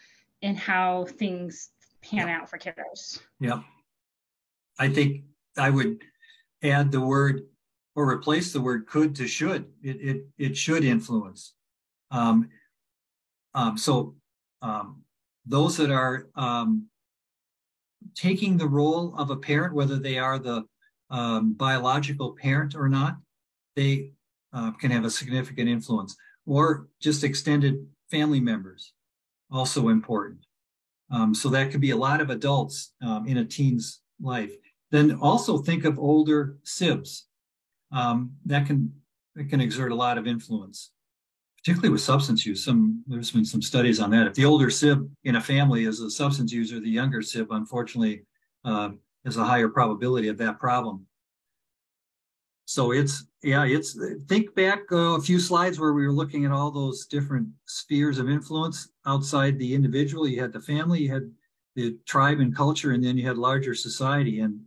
in how things pan out for kiddos.
Yeah. I think I would add the word, or replace the word could to should. It should influence. So those that are taking the role of a parent, whether they are the biological parent or not, they can have a significant influence. Or just extended family members, also important. So that could be a lot of adults in a teen's life. Then also think of older sibs. That can exert a lot of influence, particularly with substance use. There's been some studies on that. If the older sib in a family is a substance user, the younger sib, unfortunately, has a higher probability of that problem. So think back a few slides where we were looking at all those different spheres of influence outside the individual. You had the family, you had the tribe and culture, and then you had larger society. And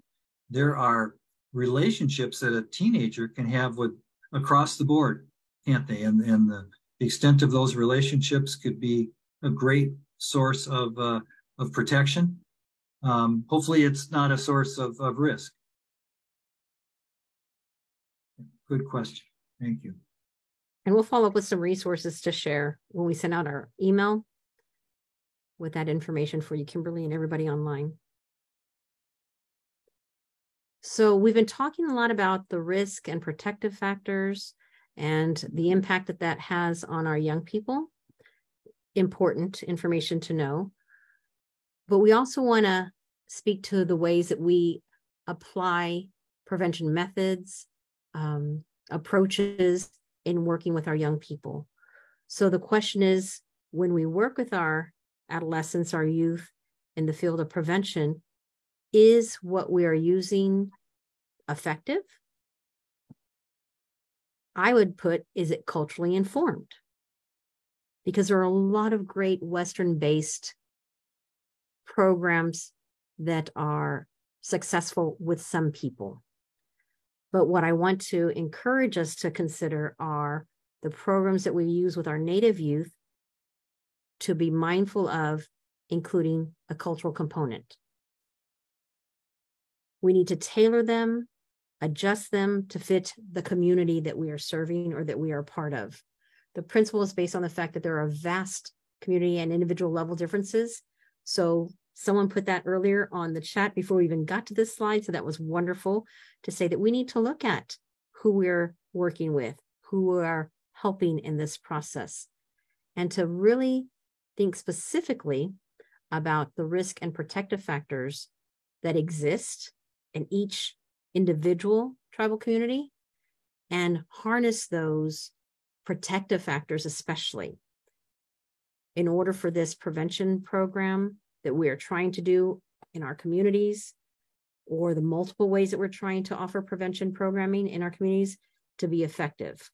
there are relationships that a teenager can have with across the board, can't they? And the extent of those relationships could be a great source of protection. Hopefully it's not a source of risk. Good question. Thank you.
And we'll follow up with some resources to share when we send out our email with that information for you, Kimberly, and everybody online. So we've been talking a lot about the risk and protective factors and the impact that has on our young people. Important information to know. But we also want to speak to the ways that we apply prevention methods, approaches in working with our young people. So the question is, when we work with our adolescents, our youth in the field of prevention, is what we are using effective? I would put, is it culturally informed? Because there are a lot of great Western-based programs that are successful with some people. But what I want to encourage us to consider are the programs that we use with our Native youth to be mindful of including a cultural component. We need to tailor them, adjust them to fit the community that we are serving or that we are part of. The principle is based on the fact that there are vast community and individual level differences. So someone put that earlier on the chat before we even got to this slide. So that was wonderful to say that we need to look at who we're working with, who are helping in this process, and to really think specifically about the risk and protective factors that exist in each individual tribal community and harness those protective factors, especially in order for this prevention program that we are trying to do in our communities, or the multiple ways that we're trying to offer prevention programming in our communities to be effective.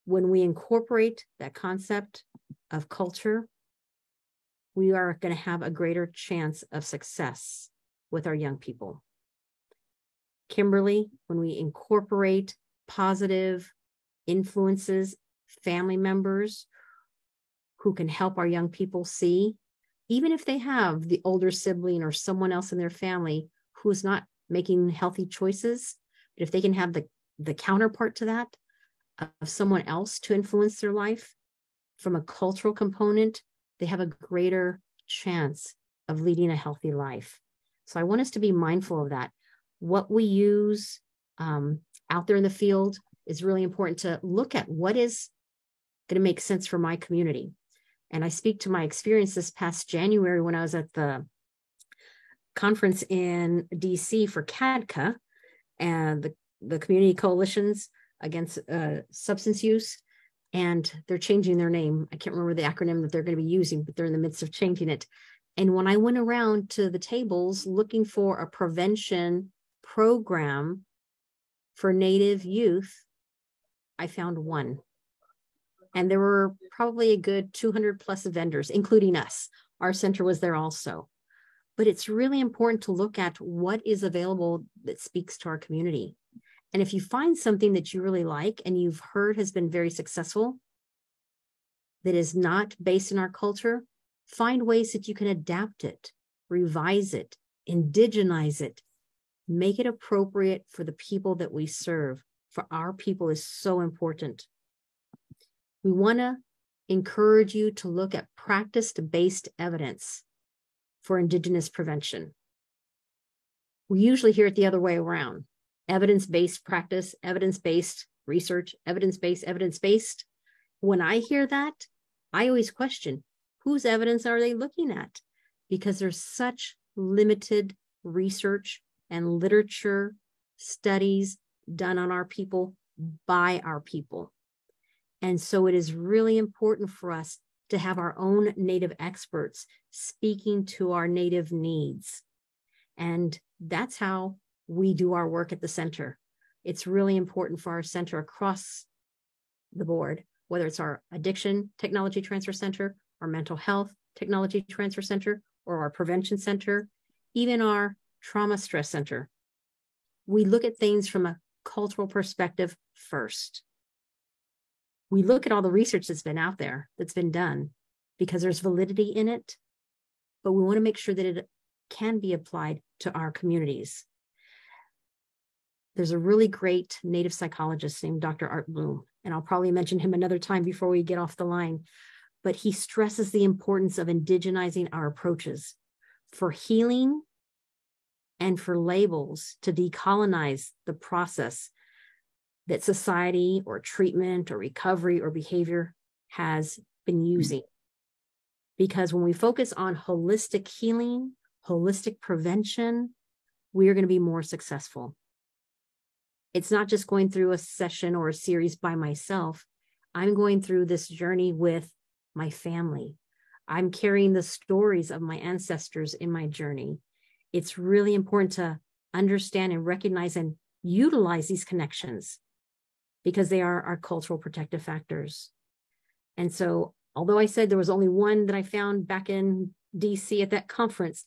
When we incorporate that concept of culture, we are going to have a greater chance of success with our young people. Kimberly, when we incorporate positive influences, family members who can help our young people see, even if they have the older sibling or someone else in their family who's not making healthy choices, but if they can have the counterpart to that of someone else to influence their life from a cultural component, they have a greater chance of leading a healthy life. So I want us to be mindful of that. What we use out there in the field is really important to look at what is going to make sense for my community. And I speak to my experience this past January when I was at the conference in DC for CADCA and the Community Coalitions Against Substance Use. And they're changing their name. I can't remember the acronym that they're going to be using, but they're in the midst of changing it. And when I went around to the tables looking for a prevention program for Native youth, I found one. And there were probably a good 200 plus vendors, including us. Our center was there also. But it's really important to look at what is available that speaks to our community. And if you find something that you really like and you've heard has been very successful, that is not based in our culture, find ways that you can adapt it, revise it, indigenize it, make it appropriate for the people that we serve. For our people is so important. We want to encourage you to look at practice-based evidence for Indigenous prevention. We usually hear it the other way around. Evidence-based practice, evidence-based research, evidence-based, evidence-based. When I hear that, I always question, whose evidence are they looking at? Because there's such limited research and literature studies done on our people by our people. And so it is really important for us to have our own Native experts speaking to our Native needs. And that's how we do our work at the center. It's really important for our center across the board, whether it's our Addiction Technology Transfer Center, our Mental Health Technology Transfer Center, or our Prevention Center, even our Trauma Stress Center. We look at things from a cultural perspective first. We look at all the research that's been out there, that's been done, because there's validity in it, but we want to make sure that it can be applied to our communities. There's a really great Native psychologist named Dr. Art Bloom, and I'll probably mention him another time before we get off the line, but he stresses the importance of indigenizing our approaches for healing and for labels to decolonize the process that society or treatment or recovery or behavior has been using. Because when we focus on holistic healing, holistic prevention, we are going to be more successful. It's not just going through a session or a series by myself. I'm going through this journey with my family. I'm carrying the stories of my ancestors in my journey. It's really important to understand and recognize and utilize these connections because they are our cultural protective factors. And so, although I said there was only one that I found back in DC at that conference,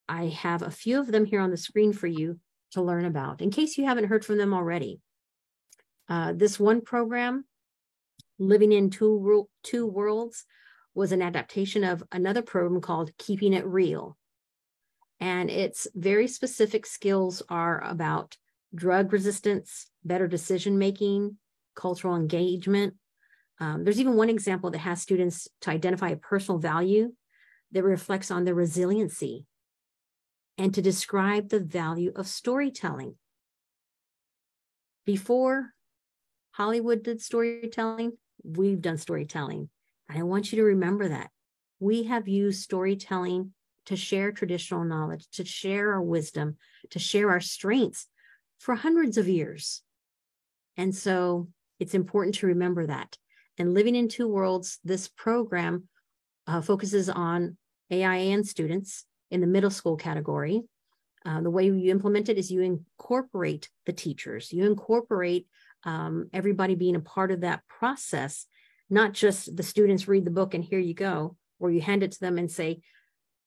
I have a few of them here on the screen for you to learn about, in case you haven't heard from them already. This one program, Living in Two Worlds, was an adaptation of another program called Keeping It Real. And its very specific skills are about drug resistance, better decision-making, cultural engagement. There's even one example that has students to identify a personal value that reflects on their resiliency and to describe the value of storytelling. Before Hollywood did storytelling, we've done storytelling. And I want you to remember that. We have used storytelling to share traditional knowledge, to share our wisdom, to share our strengths for hundreds of years. And so it's important to remember that. And Living in Two Worlds, this program focuses on AIN students in the middle school category. The way you implement it is you incorporate the teachers, you incorporate everybody being a part of that process, not just the students read the book and here you go, or you hand it to them and say,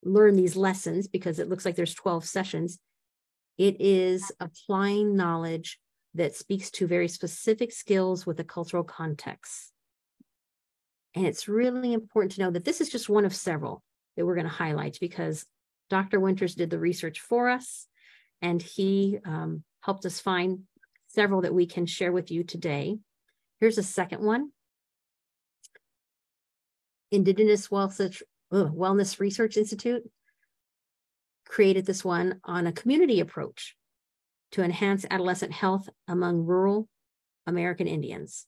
learn these lessons because it looks like there's 12 sessions. It is applying knowledge that speaks to very specific skills with a cultural context. And it's really important to know that this is just one of several that we're going to highlight because Dr. Winters did the research for us, and he helped us find several that we can share with you today. Here's a second one. Indigenous Wellness Research Institute created this one on a community approach to enhance adolescent health among rural American Indians.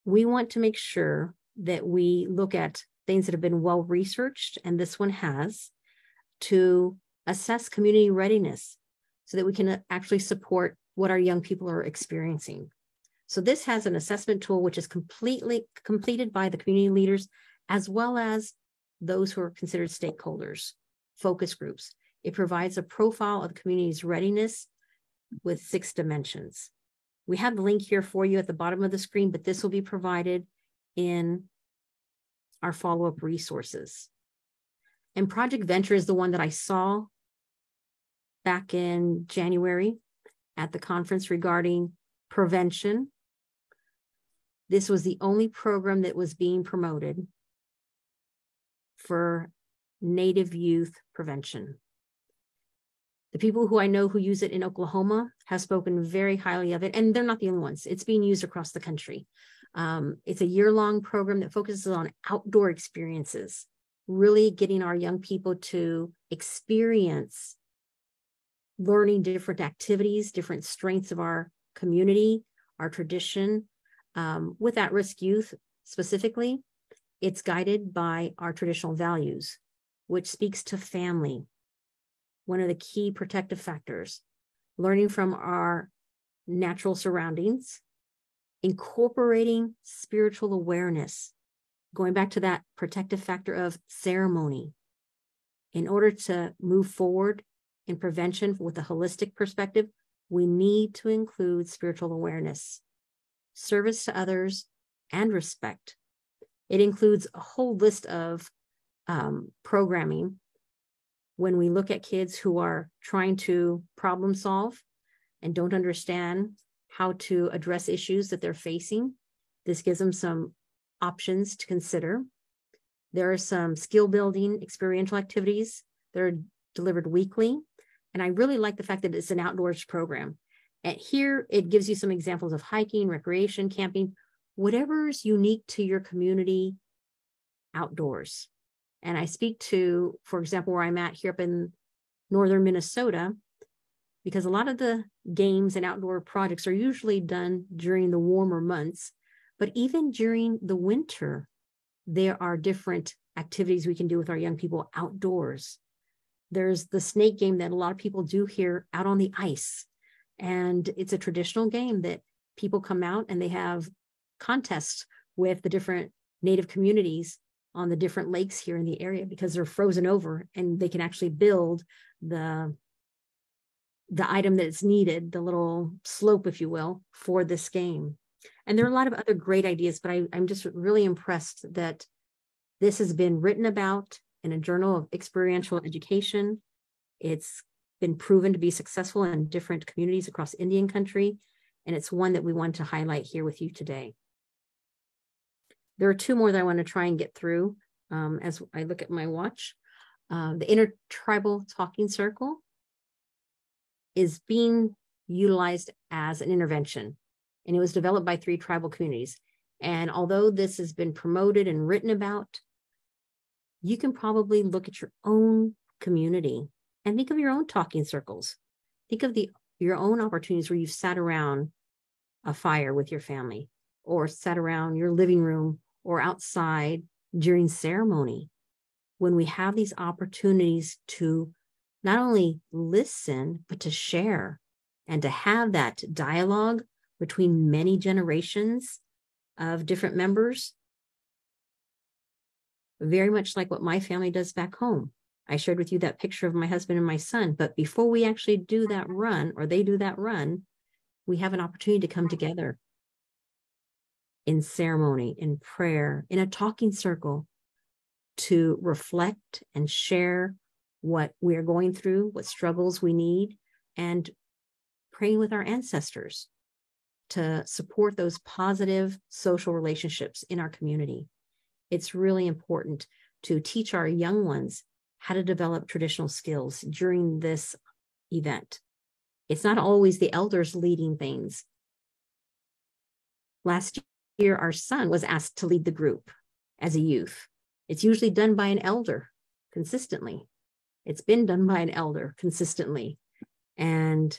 We want to make sure that we look at things that have been well researched, and this one has, to assess community readiness so that we can actually support what our young people are experiencing. So this has an assessment tool which is completely completed by the community leaders as well as those who are considered stakeholders, focus groups. It provides a profile of the community's readiness with 6 dimensions. We have the link here for you at the bottom of the screen, but this will be provided in our follow-up resources. And Project Venture is the one that I saw back in January at the conference regarding prevention. This was the only program that was being promoted for Native youth prevention. The people who I know who use it in Oklahoma have spoken very highly of it, and they're not the only ones. It's being used across the country. It's a year-long program that focuses on outdoor experiences, really getting our young people to experience learning different activities, different strengths of our community, our tradition. With at-risk youth specifically, it's guided by our traditional values, which speaks to family, one of the key protective factors, learning from our natural surroundings, incorporating spiritual awareness, going back to that protective factor of ceremony. In order to move forward in prevention with a holistic perspective, we need to include spiritual awareness, service to others, and respect. It includes a whole list of programming when we look at kids who are trying to problem solve and don't understand how to address issues that they're facing. This gives them some options to consider. There are some skill building experiential activities that are delivered weekly. And I really like the fact that it's an outdoors program. And here it gives you some examples of hiking, recreation, camping, whatever's unique to your community outdoors. And I speak to, for example, where I'm at here up in northern Minnesota, because a lot of the games and outdoor projects are usually done during the warmer months, but even during the winter, there are different activities we can do with our young people outdoors. There's the snake game that a lot of people do here out on the ice. And it's a traditional game that people come out and they have contests with the different native communities on the different lakes here in the area because they're frozen over and they can actually build the item that is needed, the little slope, if you will, for this game. And there are a lot of other great ideas, but I'm just really impressed that this has been written about in a journal of experiential education. It's been proven to be successful in different communities across Indian country, and it's one that we want to highlight here with you today. There are two more that I want to try and get through as I look at my watch. The Intertribal Talking Circle is being utilized as an intervention, and it was developed by 3 tribal communities. And although this has been promoted and written about, you can probably look at your own community and think of your own talking circles. Think of your own opportunities where you've sat around a fire with your family or sat around your living room or outside during ceremony. When we have these opportunities to not only listen, but to share and to have that dialogue between many generations of different members, very much like what my family does back home. I shared with you that picture of my husband and my son, but before we actually do that run, or they do that run, we have an opportunity to come together in ceremony, in prayer, in a talking circle to reflect and share what we're going through, what struggles we need, and praying with our ancestors to support those positive social relationships in our community. It's really important to teach our young ones how to develop traditional skills during this event. It's not always the elders leading things. Last year, our son was asked to lead the group as a youth. It's usually done by an elder consistently. It's been done by an elder consistently. And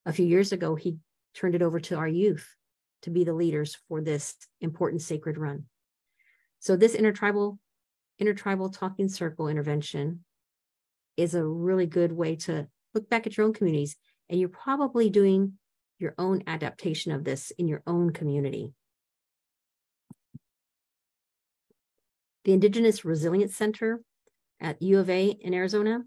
a few years ago, he turned it over to our youth to be the leaders for this important sacred run. So this intertribal talking circle intervention is a really good way to look back at your own communities, and you're probably doing your own adaptation of this in your own community. The Indigenous Resilience Center at U of A in Arizona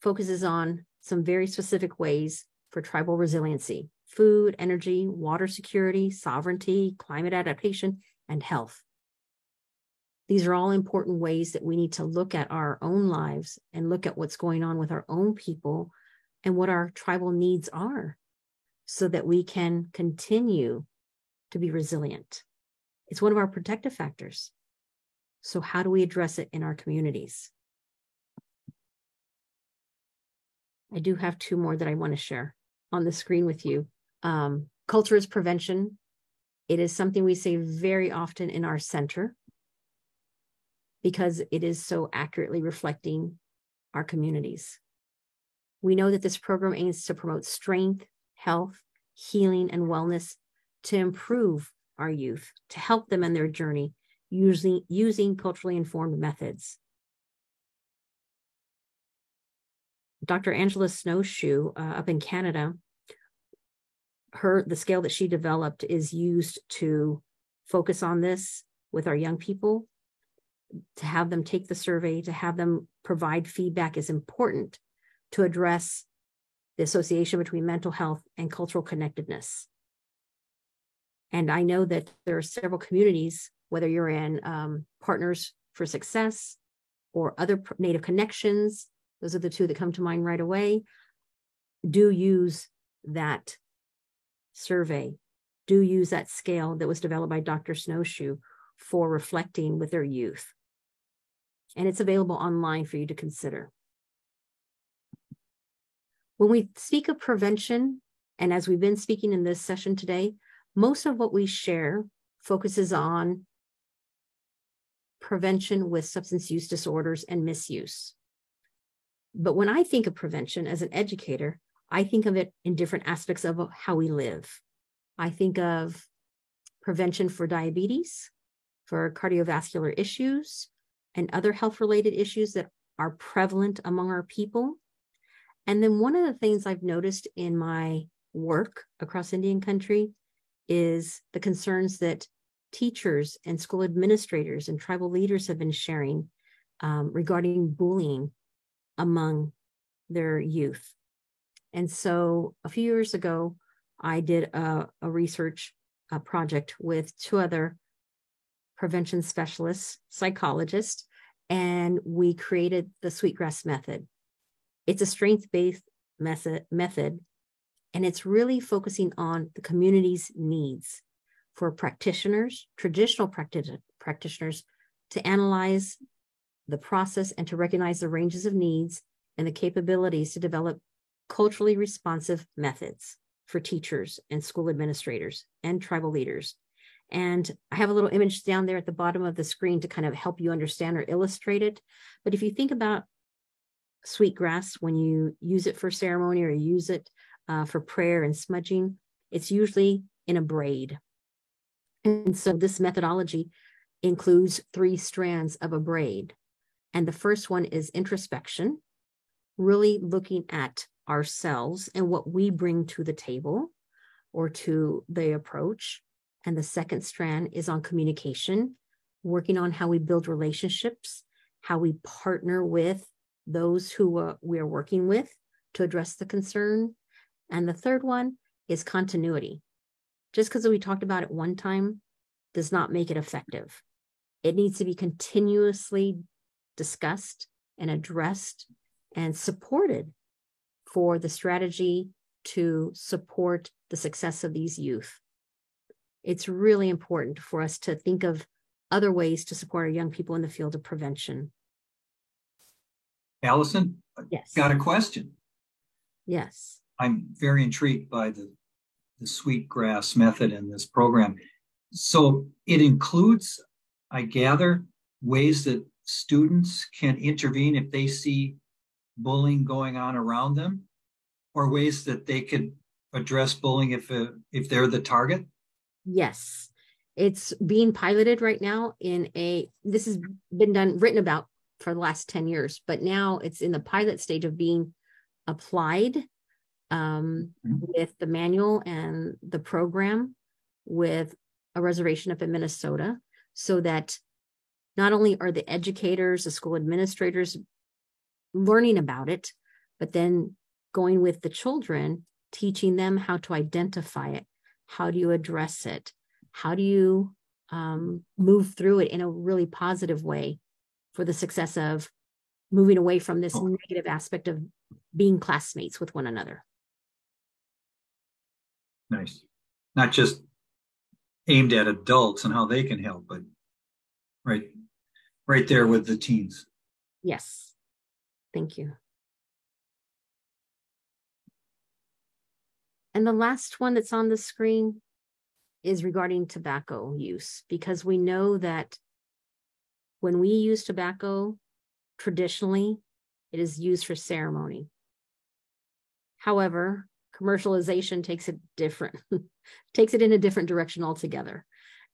focuses on some very specific ways for tribal resiliency: food, energy, water security, sovereignty, climate adaptation, and health. These are all important ways that we need to look at our own lives and look at what's going on with our own people and what our tribal needs are so that we can continue to be resilient. It's one of our protective factors. So how do we address it in our communities? I do have 2 more that I want to share on the screen with you. Culture is prevention. It is something we say very often in our center because it is so accurately reflecting our communities. We know that this program aims to promote strength, health, healing, and wellness to improve our youth, to help them in their journey using culturally informed methods. Dr. Angela Snowshoe up in Canada, the scale that she developed is used to focus on this with our young people. To have them take the survey, to have them provide feedback is important to address the association between mental health and cultural connectedness. And I know that there are several communities, whether you're in Partners for Success or other Native Connections, those are the two that come to mind right away, do use that survey, do use that scale that was developed by Dr. Snowshoe for reflecting with their youth. And it's available online for you to consider. When we speak of prevention, and as we've been speaking in this session today, most of what we share focuses on prevention with substance use disorders and misuse. But when I think of prevention as an educator, I think of it in different aspects of how we live. I think of prevention for diabetes, for cardiovascular issues, and other health-related issues that are prevalent among our people. And then one of the things I've noticed in my work across Indian country is the concerns that teachers and school administrators and tribal leaders have been sharing regarding bullying among their youth. And so a few years ago, I did a research project with two other prevention specialists, psychologists, and we created the Sweetgrass Method. It's a strength-based method, and it's really focusing on the community's needs for practitioners, traditional practitioners, to analyze the process and to recognize the ranges of needs and the capabilities to develop culturally responsive methods for teachers and school administrators and tribal leaders. And I have a little image down there at the bottom of the screen to kind of help you understand or illustrate it. But if you think about sweetgrass, when you use it for ceremony or use it for prayer and smudging, it's usually in a braid. And so this methodology includes 3 strands of a braid. And the first one is introspection, really looking at ourselves and what we bring to the table or to the approach. And the second strand is on communication, working on how we build relationships, how we partner with those who we are working with to address the concern. And the third one is continuity. Just because we talked about it one time does not make it effective. It needs to be continuously discussed and addressed and supported for the strategy to support the success of these youth. It's really important for us to think of other ways to support our young people in the field of prevention.
Allison,
Yes.
Got a question.
Yes.
I'm very intrigued by the Sweetgrass Method in this program. So it includes, I gather, ways that students can intervene if they see bullying going on around them, or ways that they could address bullying if they're the target?
Yes. It's being piloted right now this has been written about for the last 10 years, but now it's in the pilot stage of being applied with the manual and the program with a reservation up in Minnesota, so that not only are the educators, the school administrators learning about it, but then going with the children, teaching them how to identify it. How do you address it? How do you move through it in a really positive way for the success of moving away from this negative aspect of being classmates with one another?
Nice. Not just aimed at adults and how they can help, but right there with the teens.
Yes. Thank you. And the last one that's on the screen is regarding tobacco use, because we know that when we use tobacco, traditionally, it is used for ceremony. However, commercialization takes it in a different direction altogether.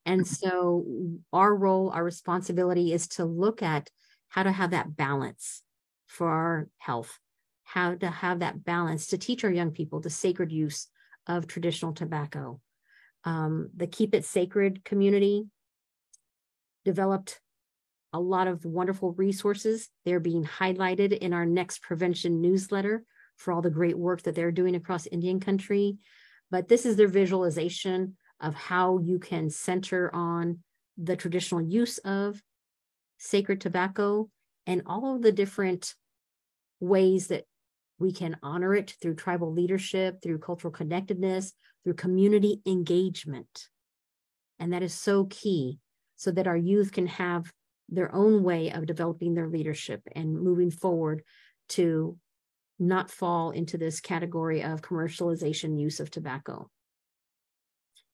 And so our role, our responsibility is to look at how to have that balance for our health, how to have that balance to teach our young people the sacred use of traditional tobacco. The Keep It Sacred community developed a lot of wonderful resources. They're being highlighted in our next prevention newsletter for all the great work that they're doing across Indian country. But this is their visualization of how you can center on the traditional use of sacred tobacco and all of the different ways that we can honor it through tribal leadership, through cultural connectedness, through community engagement. And that is so key so that our youth can have their own way of developing their leadership and moving forward to not fall into this category of commercialization use of tobacco.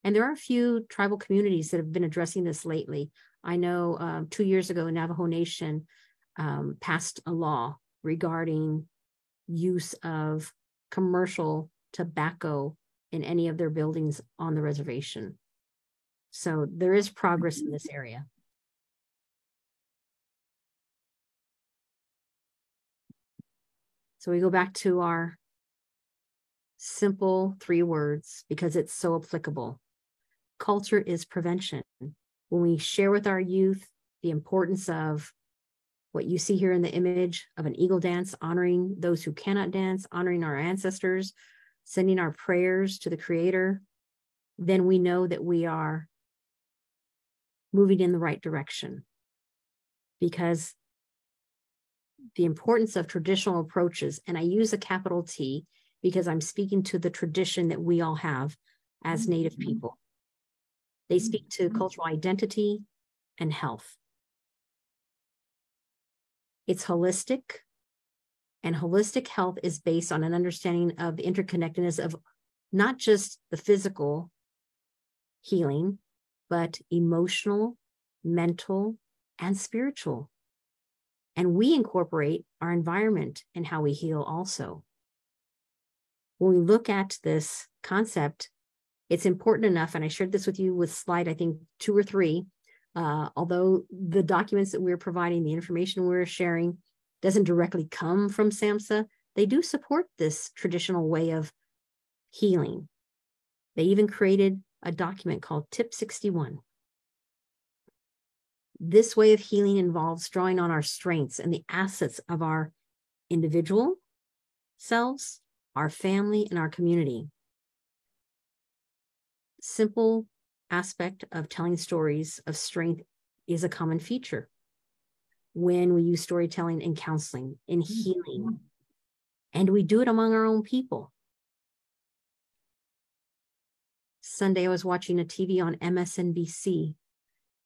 And there are a few tribal communities that have been addressing this lately. I know 2 years ago, Navajo Nation passed a law regarding use of commercial tobacco in any of their buildings on the reservation. So there is progress in this area. So we go back to our simple 3 words because it's so applicable. Culture is prevention. When we share with our youth the importance of what you see here in the image of an eagle dance, honoring those who cannot dance, honoring our ancestors, sending our prayers to the Creator, then we know that we are moving in the right direction. Because the importance of traditional approaches, and I use a capital T because I'm speaking to the tradition that we all have as Native people. They speak to cultural identity and health. It's holistic, and holistic health is based on an understanding of the interconnectedness of not just the physical healing, but emotional, mental, and spiritual. And we incorporate our environment in how we heal also. When we look at this concept, it's important enough, and I shared this with you with slide, I think 2 or 3, although the documents that we're providing, the information we're sharing, doesn't directly come from SAMHSA, they do support this traditional way of healing. They even created a document called Tip 61. This way of healing involves drawing on our strengths and the assets of our individual selves, our family, and our community. Simple aspect of telling stories of strength is a common feature when we use storytelling in counseling, in healing, and we do it among our own people. Sunday, I was watching a TV on MSNBC.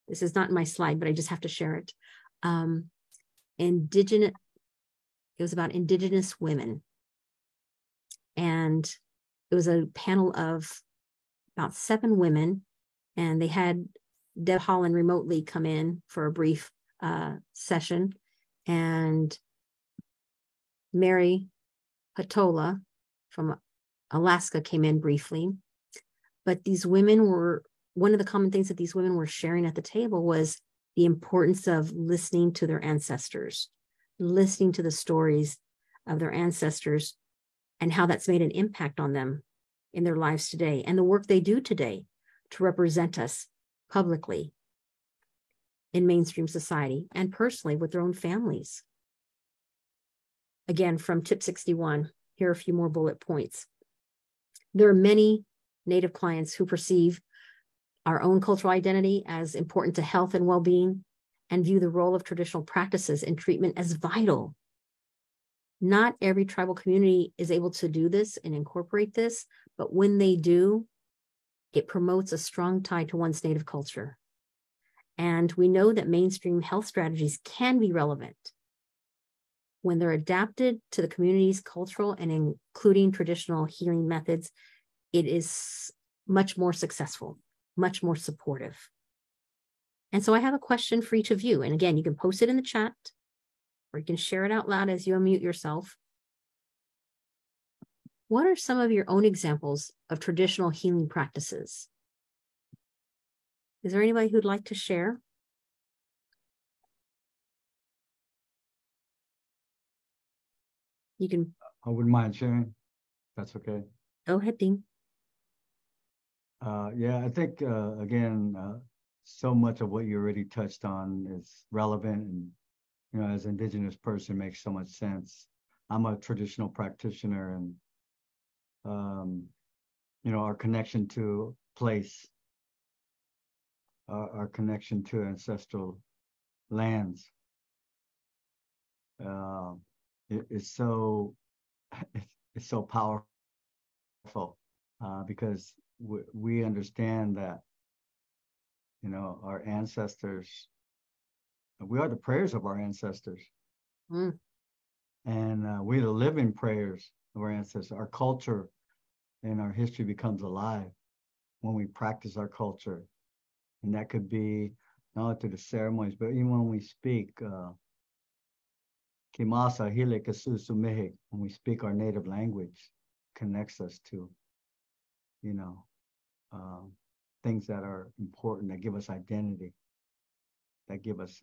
This is not in my slide, but I just have to share it. It was about Indigenous women. And it was a panel of about 7 women, and they had Deb Holland remotely come in for a brief session, and Mary Patola from Alaska came in briefly. But these women were, one of the common things that these women were sharing at the table was the importance of listening to their ancestors, listening to the stories of their ancestors, and how that's made an impact on them in their lives today, and the work they do today to represent us publicly in mainstream society and personally with their own families. Again, from Tip 61, here are a few more bullet points. There are many Native clients who perceive our own cultural identity as important to health and well-being and view the role of traditional practices in treatment as vital. Not every tribal community is able to do this and incorporate this, but when they do, it promotes a strong tie to one's Native culture. And we know that mainstream health strategies can be relevant when they're adapted to the community's cultural and including traditional healing methods. It is much more successful, much more supportive. And so I have a question for each of you. And again, you can post it in the chat, or you can share it out loud as you unmute yourself. what are some of your own examples of traditional healing practices? Is there anybody who'd like to share? You can.
I wouldn't mind sharing. That's okay.
Go ahead, Dean.
Yeah, I think, again, so much of what you already touched on is relevant, and, you know, as an Indigenous person, makes so much sense. I'm a traditional practitioner, and, you know, our connection to place, our connection to ancestral lands, it's so powerful, because we understand that, you know, our ancestors, we are the prayers of our ancestors.
Mm.
And we're the living prayers of our ancestors. Our culture and our history becomes alive when we practice our culture. And that could be not only through the ceremonies, but even when we speak, Kimasa Hile Kasusu Mehik, when we speak our native language, connects us to, you know, things that are important, that give us identity, that give us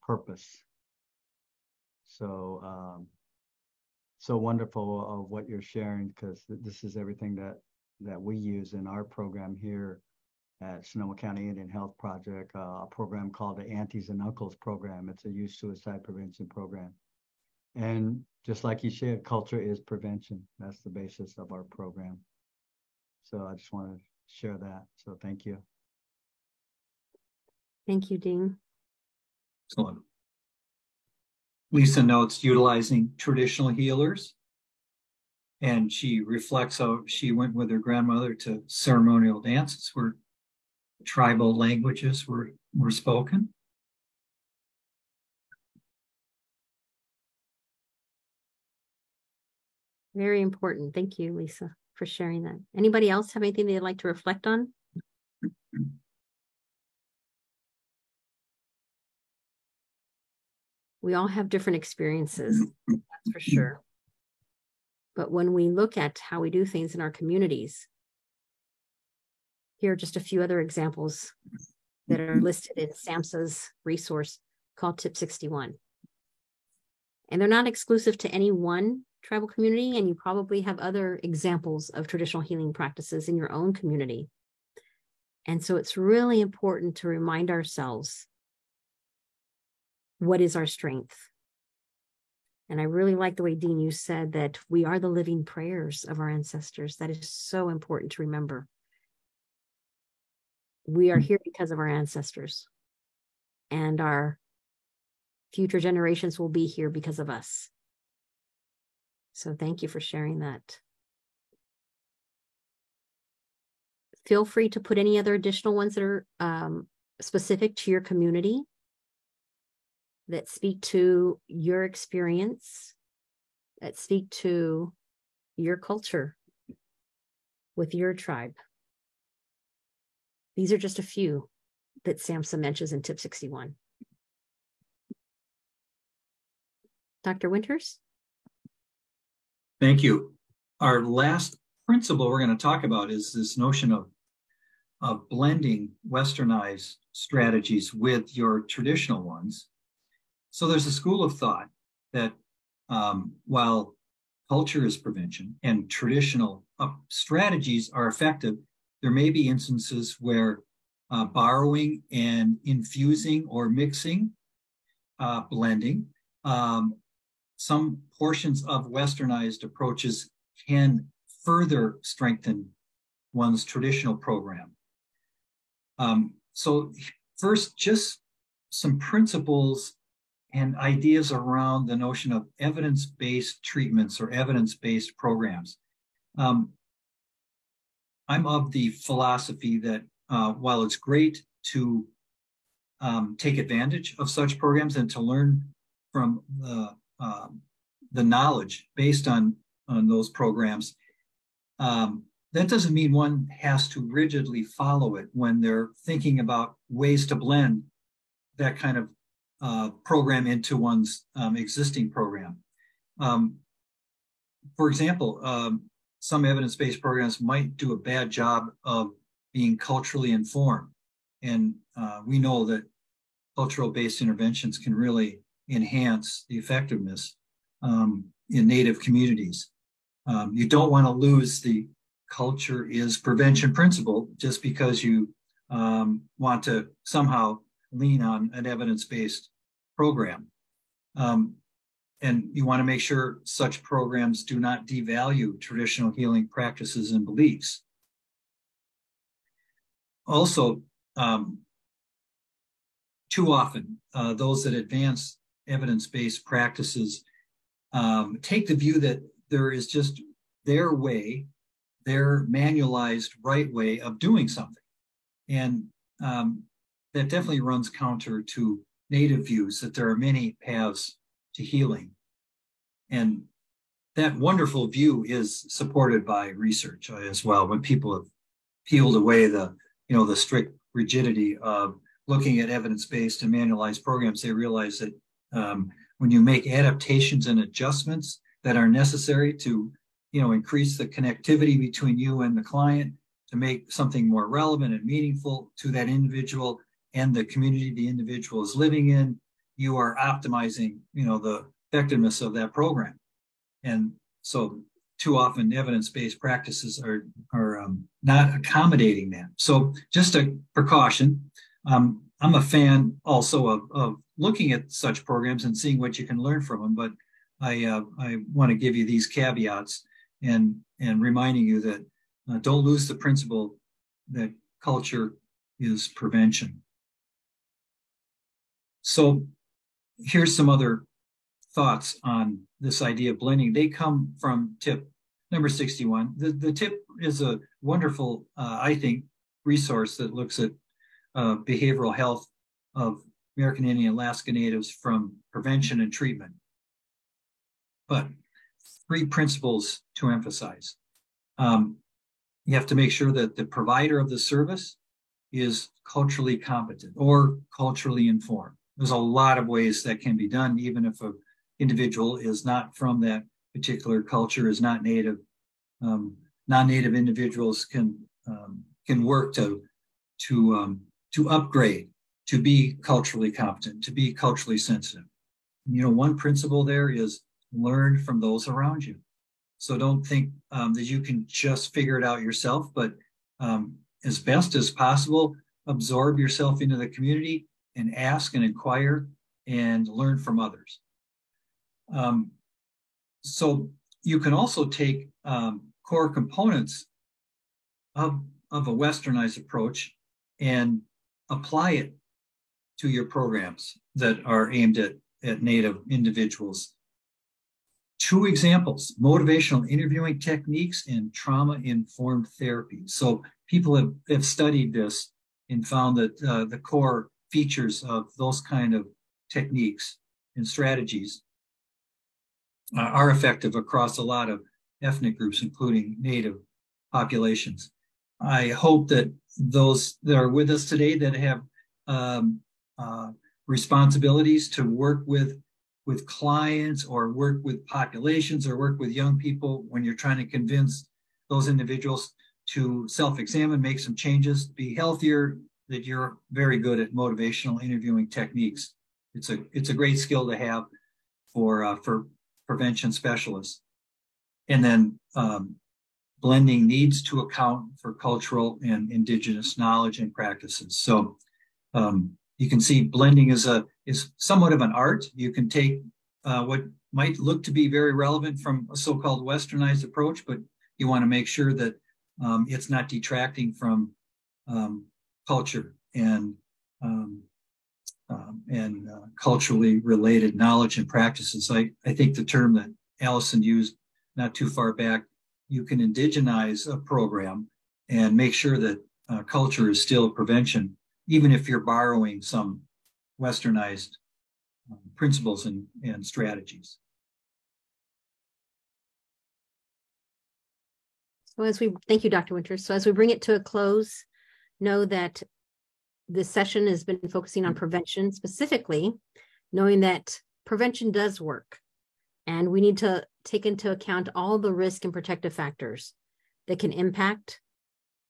purpose. So, so wonderful of what you're sharing, because this is everything that we use in our program here at Sonoma County Indian Health Project, a program called the Aunties and Uncles Program. It's a youth suicide prevention program. And just like you shared, culture is prevention. That's the basis of our program. So I just want to share that. So thank you.
Thank you, Dean.
Excellent. Lisa notes utilizing traditional healers, and she reflects how she went with her grandmother to ceremonial dances where tribal languages were spoken.
Very important. Thank you, Lisa, for sharing that. Anybody else have anything they'd like to reflect on? We all have different experiences, that's for sure. But when we look at how we do things in our communities, here are just a few other examples that are listed in SAMHSA's resource called Tip 61. And they're not exclusive to any one tribal community, and you probably have other examples of traditional healing practices in your own community. And so it's really important to remind ourselves, what is our strength? And I really like the way, Dean, you said that we are the living prayers of our ancestors. That is so important to remember. We are here because of our ancestors, and our future generations will be here because of us. So thank you for sharing that. Feel free to put any other additional ones that are specific to your community, that speak to your experience, that speak to your culture with your tribe. These are just a few that SAMHSA mentions in Tip 61. Dr. Winters?
Thank you. Our last principle we're going to talk about is this notion of blending westernized strategies with your traditional ones. So there's a school of thought that while culture is prevention and traditional strategies are effective, there may be instances where borrowing and infusing or mixing, blending, some portions of westernized approaches can further strengthen one's traditional program. So first, just some principles and ideas around the notion of evidence-based treatments or evidence-based programs. I'm of the philosophy that while it's great to take advantage of such programs and to learn from the knowledge based on those programs, that doesn't mean one has to rigidly follow it when they're thinking about ways to blend that kind of program into one's existing program. for example, some evidence-based programs might do a bad job of being culturally informed. And we know that cultural-based interventions can really enhance the effectiveness in Native communities. You don't want to lose the culture is prevention principle just because you want to somehow lean on an evidence-based program. And you want to make sure such programs do not devalue traditional healing practices and beliefs. Also, too often, those that advance evidence-based practices take the view that there is just their way, their manualized right way of doing something. And that definitely runs counter to Native views that there are many paths to healing. And that wonderful view is supported by research as well. When people have peeled away the strict rigidity of looking at evidence-based and manualized programs, they realize that when you make adaptations and adjustments that are necessary to, increase the connectivity between you and the client, to make something more relevant and meaningful to that individual and the community the individual is living in, you are optimizing, the effectiveness of that program. And so too often evidence-based practices are not accommodating that. So just a precaution. I'm a fan also of looking at such programs and seeing what you can learn from them, but I want to give you these caveats and reminding you that don't lose the principle that culture is prevention. So here's some other thoughts on this idea of blending. They come from tip number 61. The tip is a wonderful, I think, resource that looks at behavioral health of American Indian Alaska Natives from prevention and treatment. But 3 principles to emphasize. You have to make sure that the provider of the service is culturally competent or culturally informed. There's a lot of ways that can be done, even if an individual is not from that particular culture, is not native. Non-native individuals can work to upgrade, to be culturally competent, to be culturally sensitive. One principle there is learn from those around you. So don't think that you can just figure it out yourself, but as best as possible, absorb yourself into the community and ask and inquire and learn from others. So you can also take core components of a westernized approach and apply it to your programs that are aimed at Native individuals. 2 examples: motivational interviewing techniques and trauma-informed therapy. So people have studied this and found that the core features of those kind of techniques and strategies are effective across a lot of ethnic groups, including Native populations. I hope that those that are with us today that have responsibilities to work with clients or work with populations or work with young people when you're trying to convince those individuals to self-examine, make some changes, be healthier, that you're very good at motivational interviewing techniques. It's a great skill to have for prevention specialists. And then blending needs to account for cultural and indigenous knowledge and practices. So you can see blending is somewhat of an art. You can take what might look to be very relevant from a so-called westernized approach, but you want to make sure that it's not detracting from culture and culturally related knowledge and practices. I think the term that Allison used not too far back, you can indigenize a program and make sure that culture is still prevention, even if you're borrowing some westernized principles and strategies.
So thank you, Dr. Winters. So as we bring it to a close, know that this session has been focusing on prevention, specifically knowing that prevention does work And we need to take into account all the risk and protective factors that can impact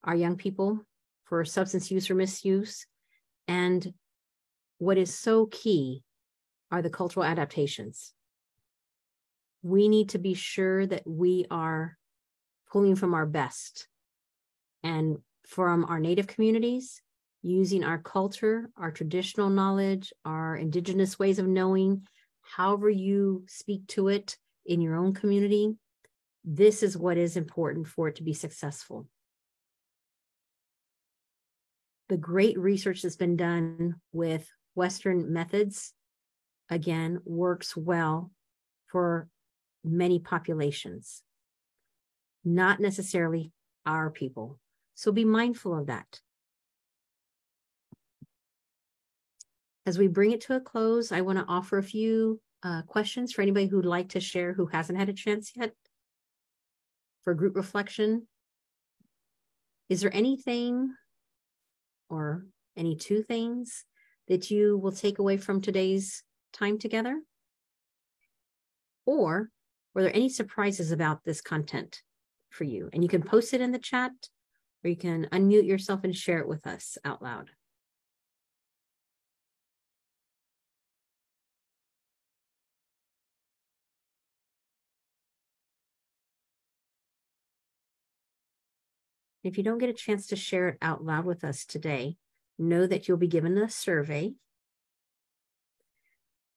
our young people for substance use or misuse. And what is so key are the cultural adaptations. We need to be sure that we are pulling from our best and from our Native communities, using our culture, our traditional knowledge, our indigenous ways of knowing, however you speak to it in your own community. This is what is important for it to be successful. The great research that's been done with Western methods, again, works well for many populations, not necessarily our people. So be mindful of that. As we bring it to a close, I want to offer a few questions for anybody who'd like to share who hasn't had a chance yet for group reflection. Is there anything or any two things that you will take away from today's time together? Or were there any surprises about this content for you? And you can post it in the chat, or you can unmute yourself and share it with us out loud. If you don't get a chance to share it out loud with us today, know that you'll be given a survey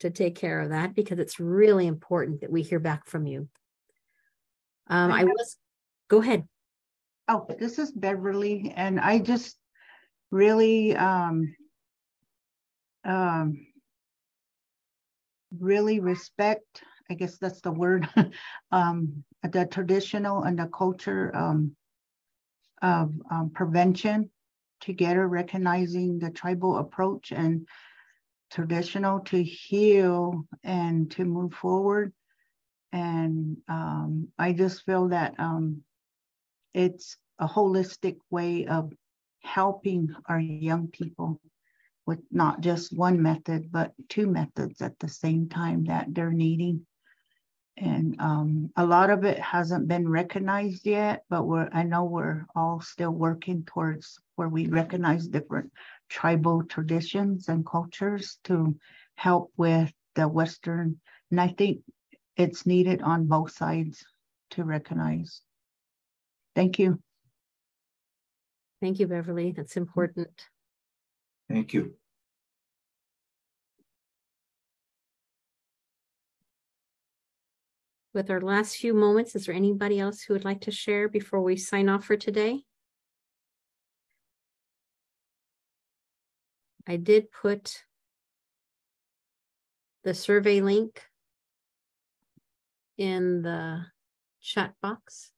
to take care of that, because it's really important that we hear back from you. Go ahead.
Oh, this is Beverly, and I just really, really respect, I guess that's the word, the traditional and the culture of prevention together, recognizing the tribal approach and traditional to heal and to move forward. And I just feel that it's a holistic way of helping our young people with not just one method, but two methods at the same time that they're needing. And a lot of it hasn't been recognized yet, but I know we're all still working towards where we recognize different tribal traditions and cultures to help with the Western. And I think it's needed on both sides to recognize. Thank you.
Thank you, Beverly. That's important.
Thank you.
With our last few moments, is there anybody else who would like to share before we sign off for today? I did put the survey link in the chat box.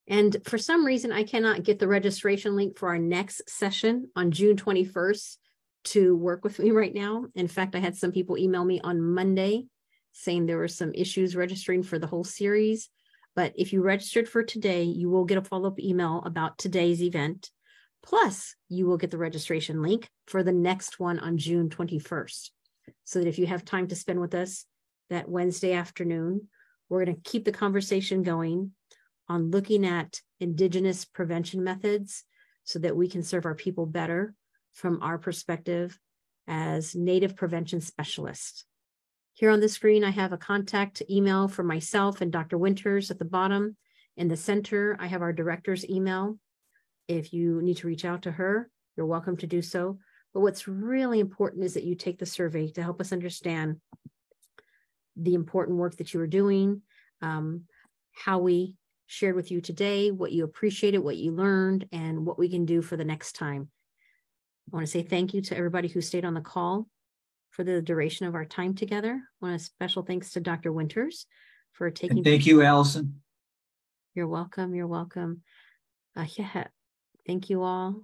And for some reason, I cannot get the registration link for our next session on June 21st to work with me right now. In fact, I had some people email me on Monday saying there were some issues registering for the whole series. But if you registered for today, you will get a follow-up email about today's event. Plus, you will get the registration link for the next one on June 21st. So that if you have time to spend with us that Wednesday afternoon, we're going to keep the conversation going on looking at Indigenous prevention methods so that we can serve our people better from our perspective as Native prevention specialists. Here on the screen, I have a contact email for myself and Dr. Winters at the bottom. In the center, I have our director's email. If you need to reach out to her, you're welcome to do so. But what's really important is that you take the survey to help us understand the important work that you are doing, how we shared with you today, what you appreciated, what you learned, and what we can do for the next time. I want to say thank you to everybody who stayed on the call for the duration of our time together. I want a special thanks to Dr. Winters for taking.
And thank you, Allison.
You're welcome. You're welcome. Yeah. Thank you all.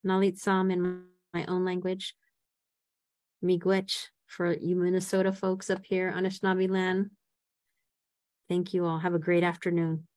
Nalit Sam in my own language. Miigwech for you Minnesota folks up here, Anishinaabe land. Thank you all. Have a great afternoon.